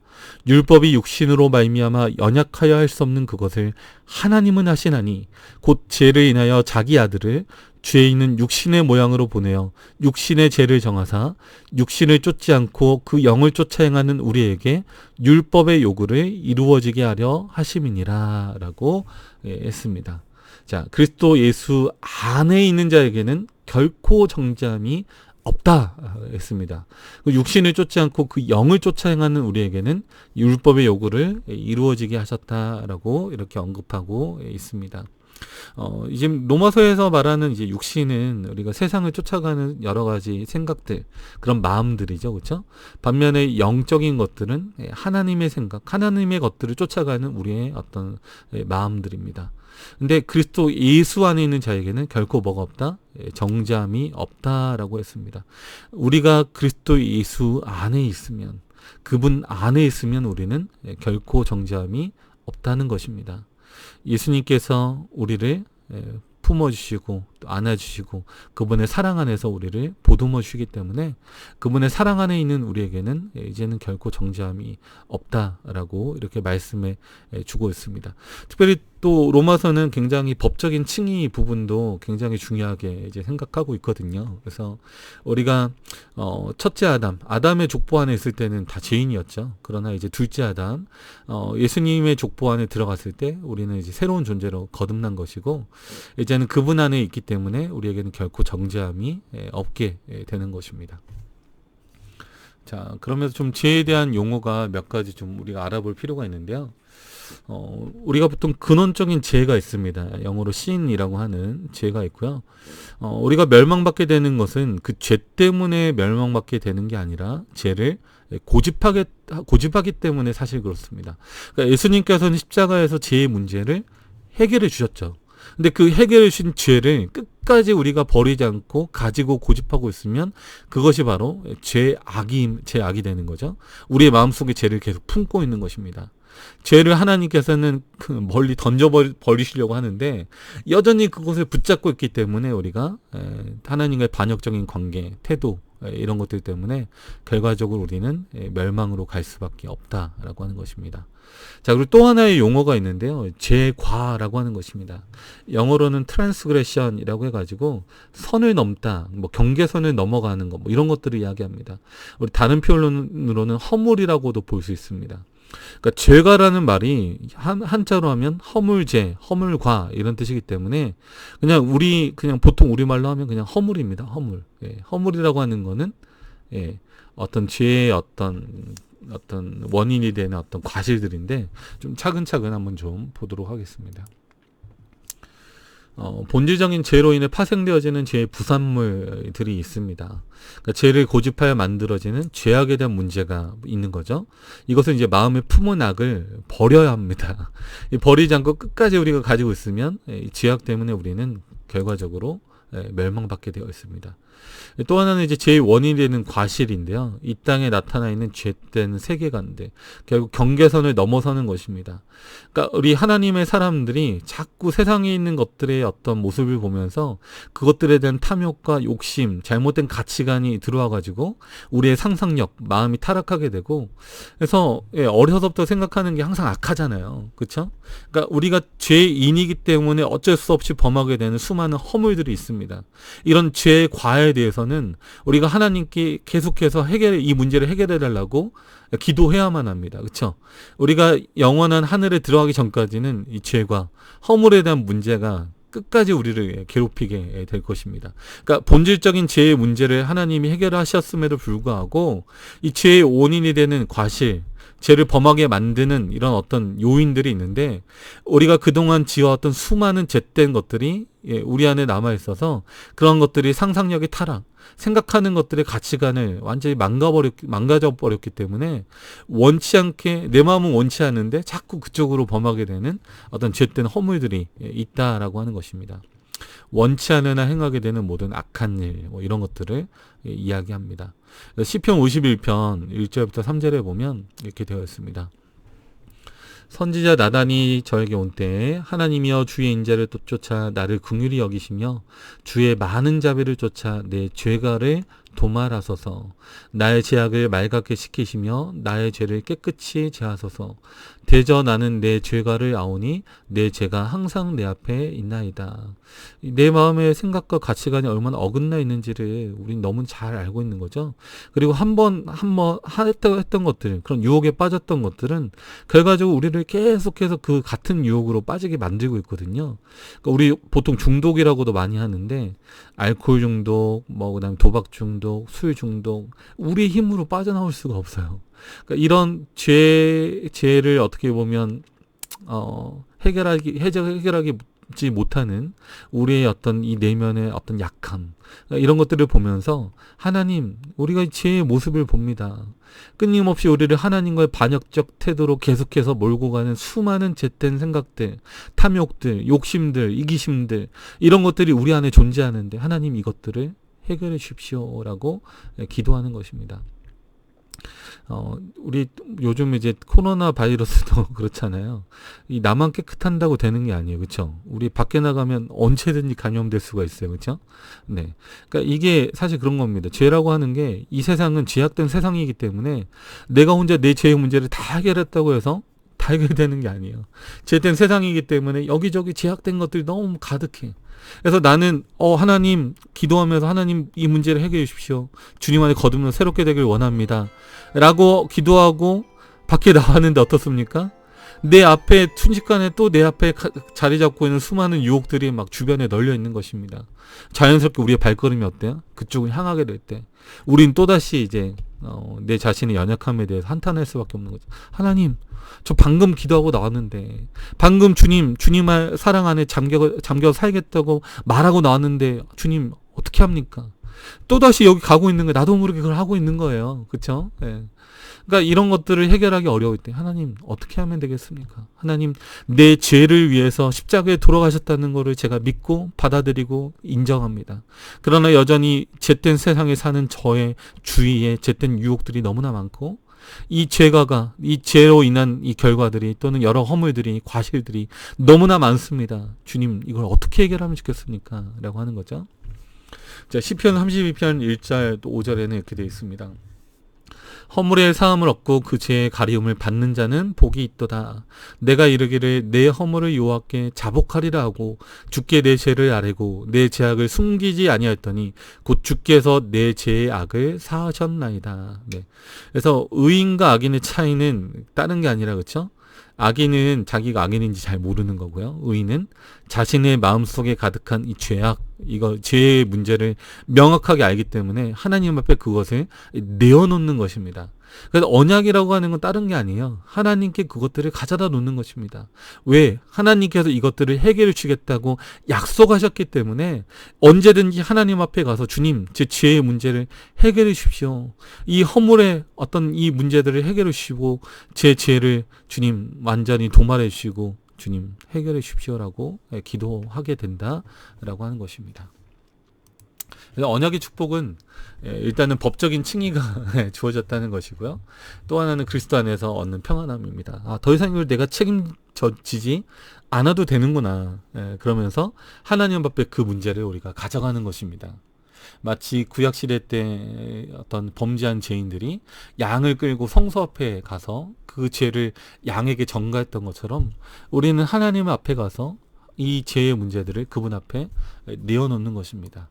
율법이 육신으로 말미암아 연약하여 할 수 없는 그것을 하나님은 하시나니 곧 죄를 인하여 자기 아들을 죄에 있는 육신의 모양으로 보내어 육신의 죄를 정하사 육신을 쫓지 않고 그 영을 쫓아 행하는 우리에게 율법의 요구를 이루어지게 하려 하심이니라 라고 했습니다. 자, 그리스도 예수 안에 있는 자에게는 결코 정죄함이 없다 했습니다. 육신을 쫓지 않고 그 영을 쫓아 행하는 우리에게는 율법의 요구를 이루어지게 하셨다라고 이렇게 언급하고 있습니다. 이제 로마서에서 말하는 이제 육신은 우리가 세상을 쫓아가는 여러 가지 생각들, 그런 마음들이죠, 그렇죠? 반면에 영적인 것들은 하나님의 생각, 하나님의 것들을 쫓아가는 우리의 어떤 마음들입니다. 근데 그리스도 예수 안에 있는 자에게는 결코 뭐가 없다? 정죄함이 없다라고 했습니다. 우리가 그리스도 예수 안에 있으면, 그분 안에 있으면 우리는 결코 정죄함이 없다는 것입니다. 예수님께서 우리를 품어주시고 또 안아주시고 그분의 사랑 안에서 우리를 보듬어 주시기 때문에 그분의 사랑 안에 있는 우리에게는 이제는 결코 정죄함이 없다라고 이렇게 말씀해 주고 있습니다. 특별히 또 로마서는 굉장히 법적인 칭의 부분도 굉장히 중요하게 이제 생각하고 있거든요. 그래서 우리가 첫째 아담의 족보 안에 있을 때는 다 죄인이었죠. 그러나 이제 둘째 아담, 예수님의 족보 안에 들어갔을 때 우리는 이제 새로운 존재로 거듭난 것이고 이제는 그분 안에 있기 때문에 우리에게는 결코 정죄함이 없게 되는 것입니다. 자, 그러면서 좀 죄에 대한 용어가 몇 가지 좀 우리가 알아볼 필요가 있는데요. 우리가 보통 근원적인 죄가 있습니다. 영어로 sin이라고 하는 죄가 있고요. 우리가 멸망받게 되는 것은 그 죄 때문에 멸망받게 되는 게 아니라 죄를 고집하기 때문에 사실 그렇습니다. 그러니까 예수님께서는 십자가에서 죄의 문제를 해결해 주셨죠. 근데 그 해결해 주신 죄를 끝까지 우리가 버리지 않고 가지고 고집하고 있으면 그것이 바로 죄악이 되는 거죠. 우리의 마음속에 죄를 계속 품고 있는 것입니다. 죄를 하나님께서는 멀리 버리시려고 하는데 여전히 그것을 붙잡고 있기 때문에 우리가 하나님과의 반역적인 관계, 태도 이런 것들 때문에 결과적으로 우리는 멸망으로 갈 수밖에 없다라고 하는 것입니다. 자, 그리고 또 하나의 용어가 있는데요. 죄과라고 하는 것입니다. 영어로는 transgression이라고 해가지고 선을 넘다, 뭐 경계선을 넘어가는 것, 뭐 이런 것들을 이야기합니다. 우리 다른 표현으로는 허물이라고도 볼 수 있습니다. 그러니까 죄가라는 말이 한자로 하면 허물죄, 허물과 이런 뜻이기 때문에 그냥 보통 우리말로 하면 그냥 허물입니다. 허물. 허물이라고 하는 거는 어떤 죄의 어떤 원인이 되는 어떤 과실들인데 좀 차근차근 한번 좀 보도록 하겠습니다. 본질적인 죄로 인해 파생되어지는 죄의 부산물들이 있습니다. 그러니까 죄를 고집하여 만들어지는 죄악에 대한 문제가 있는 거죠. 이것은 이제 마음에 품은 악을 버려야 합니다. 버리지 않고 끝까지 우리가 가지고 있으면 이 죄악 때문에 우리는 결과적으로 멸망받게 되어 있습니다. 또 하나는 이제 죄의 원인이 되는 과실인데요. 이 땅에 나타나 있는 죄된 세계관들, 결국 경계선을 넘어서는 것입니다. 그러니까 우리 하나님의 사람들이 자꾸 세상에 있는 것들의 어떤 모습을 보면서 그것들에 대한 탐욕과 욕심, 잘못된 가치관이 들어와가지고 우리의 상상력, 마음이 타락하게 되고, 그래서 어려서부터 생각하는 게 항상 악하잖아요. 그렇죠? 그러니까 우리가 죄인이기 때문에 어쩔 수 없이 범하게 되는 수많은 허물들이 있습니다. 이런 죄의 과에 대해서는 우리가 하나님께 계속해서 이 문제를 해결해 달라고 기도해야만 합니다. 그렇죠? 우리가 영원한 하늘에 들어가기 전까지는 이 죄과 허물에 대한 문제가 끝까지 우리를 괴롭히게 될 것입니다. 그러니까 본질적인 죄의 문제를 하나님이 해결하셨음에도 불구하고 이 죄의 원인이 되는 과실, 죄를 범하게 만드는 이런 어떤 요인들이 있는데 우리가 그동안 지어왔던 수많은 죄된 것들이 우리 안에 남아있어서 그런 것들이 상상력의 타락, 생각하는 것들의 가치관을 완전히 망가져버렸기 때문에 원치 않게 내 마음은 원치 않은데 자꾸 그쪽으로 범하게 되는 어떤 죄된 허물들이 있다라고 하는 것입니다. 원치 않으나 행하게 되는 모든 악한 일, 뭐 이런 것들을 이야기합니다. 시편 51편 1절부터 3절에 보면 이렇게 되어 있습니다. 선지자 나단이 저에게 온 때에 하나님이여 주의 인자를 쫓아 나를 긍휼히 여기시며 주의 많은 자비를 쫓아 내 죄가를 도말하소서. 나의 죄악을 맑게 시키시며 나의 죄를 깨끗이 제하소서. 대저 나는 내 죄가를 아오니 내 죄가 항상 내 앞에 있나이다. 내 마음의 생각과 가치관이 얼마나 어긋나 있는지를 우린 너무 잘 알고 있는 거죠. 그리고 한번 했던 것들, 그런 유혹에 빠졌던 것들은 결과적으로 우리를 계속해서 그 같은 유혹으로 빠지게 만들고 있거든요. 그러니까 우리 보통 중독이라고도 많이 하는데 알코올 중독, 그다음에 도박 중독, 술 중독, 우리의 힘으로 빠져나올 수가 없어요. 그러니까 이런 죄를 어떻게 보면 해결하지 못하는 우리의 어떤 이 내면의 어떤 약함, 그러니까 이런 것들을 보면서 하나님, 우리가 죄의 모습을 봅니다. 끊임없이 우리를 하나님과의 반역적 태도로 계속해서 몰고 가는 수많은 죄된 생각들, 탐욕들, 욕심들, 이기심들, 이런 것들이 우리 안에 존재하는데 하나님 이것들을 해결해 주십시오라고 기도하는 것입니다. 우리 요즘 이제 코로나 바이러스도 그렇잖아요. 이 나만 깨끗한다고 되는 게 아니에요. 그렇죠? 우리 밖에 나가면 언제든지 감염될 수가 있어요. 그렇죠? 네. 그러니까 이게 사실 그런 겁니다. 죄라고 하는 게 이 세상은 죄악된 세상이기 때문에 내가 혼자 내 죄의 문제를 다 해결했다고 해서 다 해결되는 게 아니에요. 죄된 세상이기 때문에 여기저기 죄악된 것들이 너무 가득해. 그래서 나는 하나님 기도하면서 하나님 이 문제를 해결해 주십시오. 주님 안에 거듭나 새롭게 되길 원합니다. 라고 기도하고 밖에 나왔는데 어떻습니까? 내 앞에 순식간에 또 내 앞에 자리 잡고 있는 수많은 유혹들이 막 주변에 널려 있는 것입니다. 자연스럽게 우리의 발걸음이 어때요? 그쪽을 향하게 될 때 우린 또다시 이제 내 자신의 연약함에 대해서 한탄할 수밖에 없는 거죠. 하나님, 저 방금 기도하고 나왔는데, 방금 주님 사랑 안에 잠겨 살겠다고 말하고 나왔는데 주님 어떻게 합니까? 또다시 여기 가고 있는 거예요. 나도 모르게 그걸 하고 있는 거예요. 그렇죠? 예. 그러니까 이런 것들을 해결하기 어려울 때 하나님 어떻게 하면 되겠습니까? 하나님, 내 죄를 위해서 십자가에 돌아가셨다는 것을 제가 믿고 받아들이고 인정합니다. 그러나 여전히 잿된 세상에 사는 저의 주위에 잿된 유혹들이 너무나 많고, 이 죄로 인한 이 결과들이 또는 여러 허물들이, 과실들이 너무나 많습니다. 주님, 이걸 어떻게 해결하면 좋겠습니까? 라고 하는 거죠. 자, 시편 32편 1절 5절에는 이렇게 되어 있습니다. 허물의 사함을 얻고 그 죄의 가리움을 받는 자는 복이 있도다. 내가 이르기를 내 허물을 여호와께 자복하리라 하고 주께 내 죄를 아뢰고 내 죄악을 숨기지 아니하였더니 곧 주께서 내 죄의 악을 사하셨나이다. 네. 그래서 의인과 악인의 차이는 다른 게 아니라, 그렇죠? 악인은 자기가 악인인지 잘 모르는 거고요. 의인은 자신의 마음속에 가득한 이 죄악, 죄의 문제를 명확하게 알기 때문에 하나님 앞에 그것을 내어놓는 것입니다. 그래서 언약이라고 하는 건 다른 게 아니에요. 하나님께 그것들을 가져다 놓는 것입니다. 왜? 하나님께서 이것들을 해결해 주겠다고 약속하셨기 때문에 언제든지 하나님 앞에 가서 주님, 제 죄의 문제를 해결해 주십시오. 이 허물의 어떤 이 문제들을 해결해 주시고 제 죄를 주님 완전히 도말해 주시고 주님 해결해 주십시오라고 기도하게 된다라고 하는 것입니다. 언약의 축복은 일단은 법적인 칭의가 주어졌다는 것이고요. 또 하나는 그리스도 안에서 얻는 평안함입니다. 더 이상 이걸 내가 책임지지 않아도 되는구나. 그러면서 하나님 앞에 그 문제를 우리가 가져가는 것입니다. 마치 구약시대 때 어떤 범죄한 죄인들이 양을 끌고 성소 앞에 가서 그 죄를 양에게 전가했던 것처럼 우리는 하나님 앞에 가서 이 죄의 문제들을 그분 앞에 내어놓는 것입니다.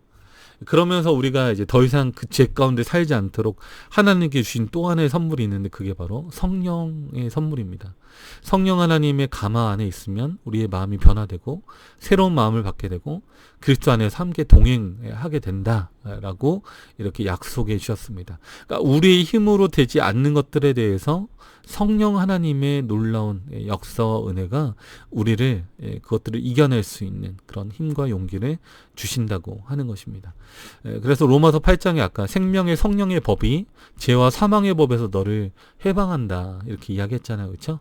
그러면서 우리가 이제 더 이상 그 죄 가운데 살지 않도록 하나님께 주신 또 하나의 선물이 있는데 그게 바로 성령의 선물입니다. 성령 하나님의 감화 안에 있으면 우리의 마음이 변화되고 새로운 마음을 받게 되고 그리스도 안에서 함께 동행하게 된다라고 이렇게 약속해 주셨습니다. 그러니까 우리의 힘으로 되지 않는 것들에 대해서 성령 하나님의 놀라운 역사와 은혜가 우리를 그것들을 이겨낼 수 있는 그런 힘과 용기를 주신다고 하는 것입니다. 그래서 로마서 8장에 아까 생명의 성령의 법이 죄와 사망의 법에서 너를 해방한다 이렇게 이야기했잖아요. 그렇죠?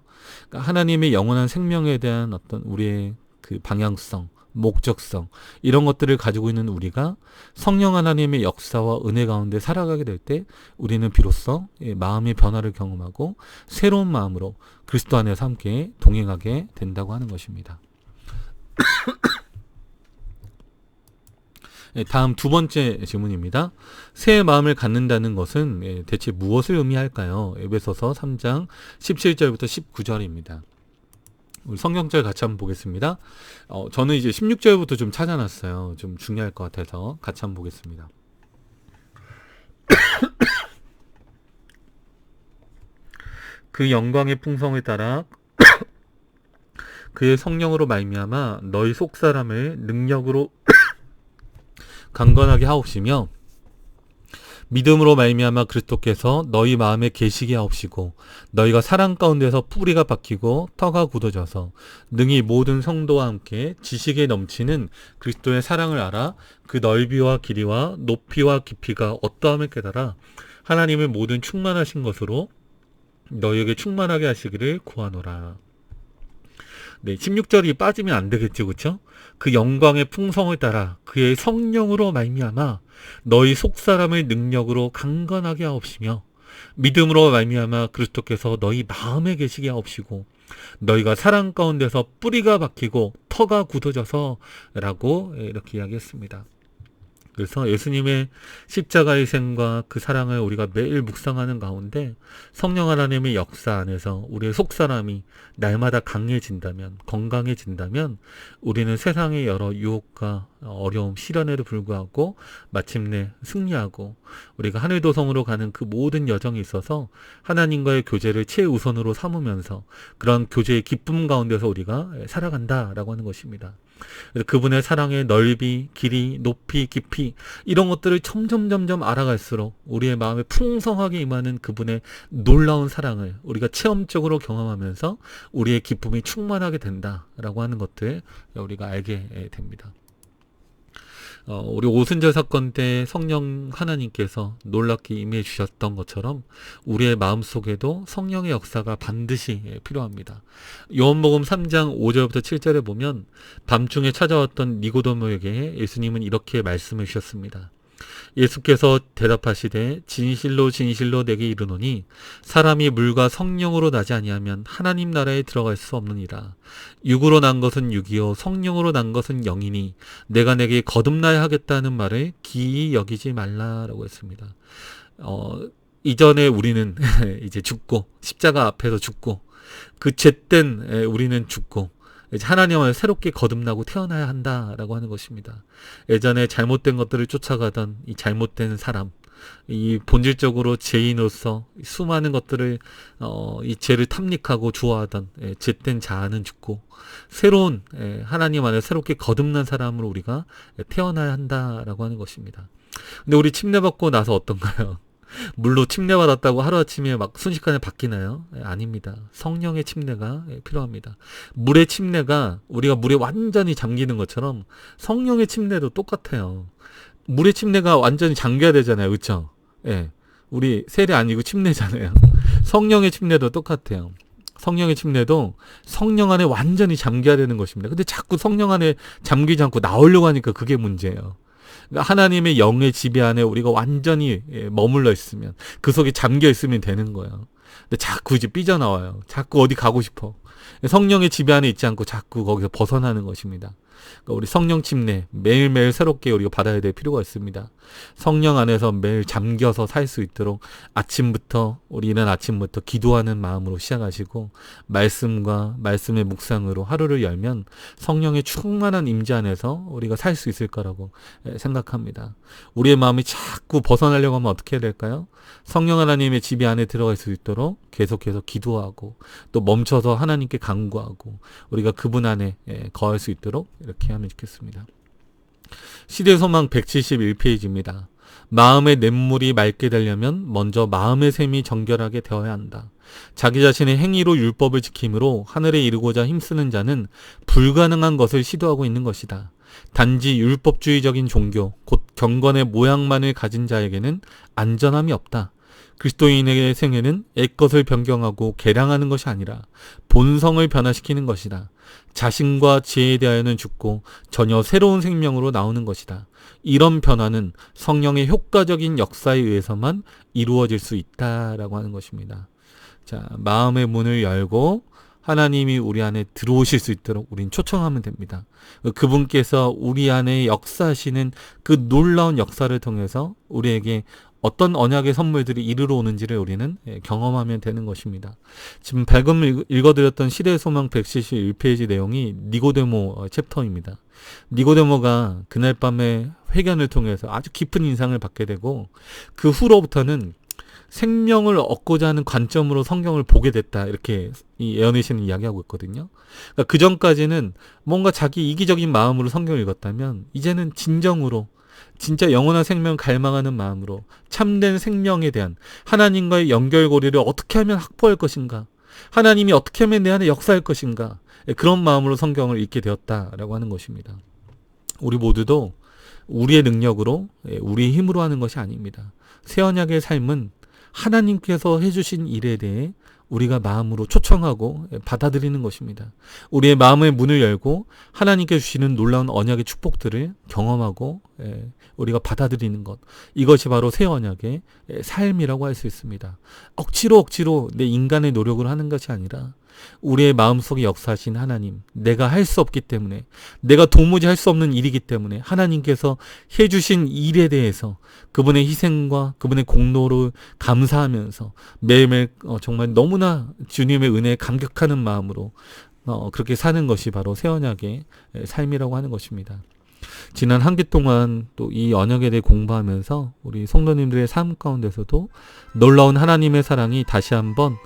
그러니까 하나님의 영원한 생명에 대한 어떤 우리의 그 방향성, 목적성 이런 것들을 가지고 있는 우리가 성령 하나님의 역사와 은혜 가운데 살아가게 될 때 우리는 비로소 마음의 변화를 경험하고 새로운 마음으로 그리스도 안에서 함께 동행하게 된다고 하는 것입니다. 다음 두 번째 질문입니다. 새 마음을 갖는다는 것은 대체 무엇을 의미할까요? 에베소서 3장 17절부터 19절입니다. 우리 성경절 같이 한번 보겠습니다. 저는 이제 16절부터 좀 찾아놨어요. 좀 중요할 것 같아서 같이 한번 보겠습니다. 그 영광의 풍성을 따라 그의 성령으로 말미암아 너희 속사람을 능력으로 강건하게 하옵시며 믿음으로 말미암아 그리스도께서 너희 마음에 계시게 하옵시고 너희가 사랑 가운데서 뿌리가 박히고 터가 굳어져서 능히 모든 성도와 함께 지식에 넘치는 그리스도의 사랑을 알아 그 넓이와 길이와 높이와 깊이가 어떠함을 깨달아 하나님의 모든 충만하신 것으로 너희에게 충만하게 하시기를 구하노라. 네, 16절이 빠지면 안 되겠죠, 그렇죠? 그 영광의 풍성을 따라 그의 성령으로 말미암아 너희 속사람을 능력으로 강건하게 하옵시며 믿음으로 말미암아 그리스도께서 너희 마음에 계시게 하옵시고 너희가 사랑 가운데서 뿌리가 박히고 터가 굳어져서 라고 이렇게 이야기했습니다. 그래서 예수님의 십자가의 희생과 그 사랑을 우리가 매일 묵상하는 가운데 성령 하나님의 역사 안에서 우리의 속사람이 날마다 강해진다면, 건강해진다면 우리는 세상의 여러 유혹과 어려움, 시련에도 불구하고 마침내 승리하고 우리가 하늘도성으로 가는 그 모든 여정에 있어서 하나님과의 교제를 최우선으로 삼으면서 그런 교제의 기쁨 가운데서 우리가 살아간다라고 하는 것입니다. 그래서 그분의 사랑의 넓이, 길이, 높이, 깊이 이런 것들을 점점 알아갈수록 우리의 마음에 풍성하게 임하는 그분의 놀라운 사랑을 우리가 체험적으로 경험하면서 우리의 기쁨이 충만하게 된다라고 하는 것들 우리가 알게 됩니다. 우리 오순절 사건 때 성령 하나님께서 놀랍게 임해 주셨던 것처럼 우리의 마음속에도 성령의 역사가 반드시 필요합니다. 요한복음 3장 5절부터 7절에 보면 밤중에 찾아왔던 니고데모에게 예수님은 이렇게 말씀해 주셨습니다. 예수께서 대답하시되 진실로 진실로 내게 이르노니 사람이 물과 성령으로 나지 아니하면 하나님 나라에 들어갈 수 없느니라. 육으로 난 것은 육이요 성령으로 난 것은 영이니 내가 내게 거듭나야 하겠다는 말을 기이 여기지 말라라고 했습니다. 이전에 우리는 이제 죽고 십자가 앞에서 죽고 그 죄된 우리는 죽고 하나님을 새롭게 거듭나고 태어나야 한다라고 하는 것입니다. 예전에 잘못된 것들을 쫓아가던 이 잘못된 사람, 이 본질적으로 죄인으로서 수많은 것들을 이 죄를 탐닉하고 좋아하던 죄된 자아는 죽고 새로운 하나님 안에 새롭게 거듭난 사람으로 우리가 태어나야 한다라고 하는 것입니다. 근데 우리 침례받고 나서 어떤가요? 물로 침례받았다고 하루아침에 막 순식간에 바뀌나요? 아닙니다. 성령의 침례가 필요합니다. 물의 침례가 우리가 물에 완전히 잠기는 것처럼 성령의 침례도 똑같아요. 물의 침례가 완전히 잠겨야 되잖아요. 그렇죠? 예. 우리 세례 아니고 침례잖아요. 성령의 침례도 똑같아요. 성령의 침례도 성령 안에 완전히 잠겨야 되는 것입니다. 근데 자꾸 성령 안에 잠기지 않고 나오려고 하니까 그게 문제예요. 하나님의 영의 지배 안에 우리가 완전히 머물러 있으면 그 속에 잠겨 있으면 되는 거예요. 근데 자꾸 이제 삐져나와요. 자꾸 어디 가고 싶어. 성령의 지배 안에 있지 않고 자꾸 거기서 벗어나는 것입니다. 그러니까 우리 성령 침례 매일매일 새롭게 우리가 받아야 될 필요가 있습니다. 성령 안에서 매일 잠겨서 살 수 있도록 아침부터 우리는 아침부터 기도하는 마음으로 시작하시고 말씀과 말씀의 묵상으로 하루를 열면 성령의 충만한 임재 안에서 우리가 살 수 있을 거라고 생각합니다. 우리의 마음이 자꾸 벗어나려고 하면 어떻게 해야 될까요? 성령 하나님의 지배 안에 들어갈 수 있도록 계속해서 기도하고 또 멈춰서 하나님께 간구하고 우리가 그분 안에 거할 수 있도록 이렇게 하면 좋겠습니다. 시대소망 171페이지입니다. 마음의 냇물이 맑게 되려면 먼저 마음의 샘이 정결하게 되어야 한다. 자기 자신의 행위로 율법을 지킴으로 하늘에 이르고자 힘쓰는 자는 불가능한 것을 시도하고 있는 것이다. 단지 율법주의적인 종교, 곧 경건의 모양만을 가진 자에게는 안전함이 없다. 그리스도인의 생애는 옛것을 변경하고 개량하는 것이 아니라 본성을 변화시키는 것이다. 자신과 지혜에 대하여는 죽고 전혀 새로운 생명으로 나오는 것이다. 이런 변화는 성령의 효과적인 역사에 의해서만 이루어질 수 있다라고 하는 것입니다. 자, 마음의 문을 열고 하나님이 우리 안에 들어오실 수 있도록 우린 초청하면 됩니다. 그분께서 우리 안에 역사하시는 그 놀라운 역사를 통해서 우리에게 어떤 언약의 선물들이 이르러 오는지를 우리는 경험하면 되는 것입니다. 지금 방금 읽어드렸던 시대의 소망 171페이지 내용이 니고데모 챕터입니다. 니고데모가 그날 밤에 회견을 통해서 아주 깊은 인상을 받게 되고 그 후로부터는 생명을 얻고자 하는 관점으로 성경을 보게 됐다. 이렇게 이 예언의 신은 이야기하고 있거든요. 그러니까 그 전까지는 뭔가 자기 이기적인 마음으로 성경을 읽었다면 이제는 진정으로 진짜 영원한 생명을 갈망하는 마음으로 참된 생명에 대한 하나님과의 연결고리를 어떻게 하면 확보할 것인가, 하나님이 어떻게 하면 내 안에 역사할 것인가, 그런 마음으로 성경을 읽게 되었다라고 하는 것입니다. 우리 모두도 우리의 능력으로 우리의 힘으로 하는 것이 아닙니다. 새 언약의 삶은 하나님께서 해주신 일에 대해 우리가 마음으로 초청하고 받아들이는 것입니다. 우리의 마음의 문을 열고 하나님께 주시는 놀라운 언약의 축복들을 경험하고 우리가 받아들이는 것, 이것이 바로 새 언약의 삶이라고 할 수 있습니다. 억지로 내 인간의 노력을 하는 것이 아니라 우리의 마음속에 역사하신 하나님, 내가 할 수 없기 때문에, 내가 도무지 할 수 없는 일이기 때문에 하나님께서 해주신 일에 대해서 그분의 희생과 그분의 공로를 감사하면서 매일매일 정말 너무나 주님의 은혜에 감격하는 마음으로 그렇게 사는 것이 바로 새 언약의 삶이라고 하는 것입니다. 지난 한 주 동안 또 이 언약에 대해 공부하면서 우리 성도님들의 삶 가운데서도 놀라운 하나님의 사랑이 다시 한번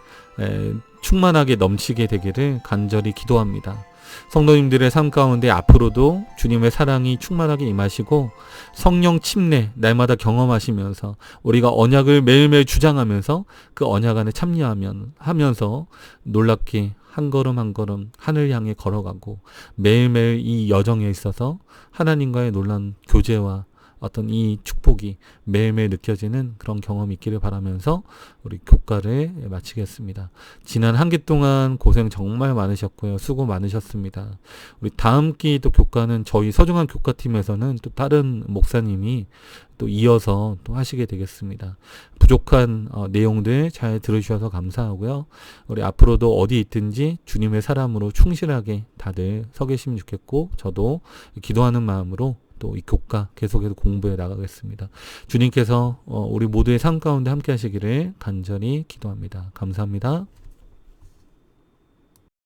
충만하게 넘치게 되기를 간절히 기도합니다. 성도님들의 삶 가운데 앞으로도 주님의 사랑이 충만하게 임하시고 성령 침례 날마다 경험하시면서 우리가 언약을 매일매일 주장하면서 그 언약 안에 참여하면서 놀랍게 한 걸음 한 걸음 하늘 향해 걸어가고 매일매일 이 여정에 있어서 하나님과의 놀라운 교제와 어떤 이 축복이 매일매일 느껴지는 그런 경험이 있기를 바라면서 우리 교과를 마치겠습니다. 지난 한 주 동안 고생 정말 많으셨고요. 수고 많으셨습니다. 우리 다음 기 또 교과는 저희 서중한 교과팀에서는 또 다른 목사님이 또 이어서 또 하시게 되겠습니다. 부족한 내용들 잘 들으셔서 감사하고요. 우리 앞으로도 어디 있든지 주님의 사람으로 충실하게 다들 서 계시면 좋겠고, 저도 기도하는 마음으로 또 이 교과 계속해서 공부해 나가겠습니다. 주님께서 우리 모두의 삶 가운데 함께 하시기를 간절히 기도합니다. 감사합니다.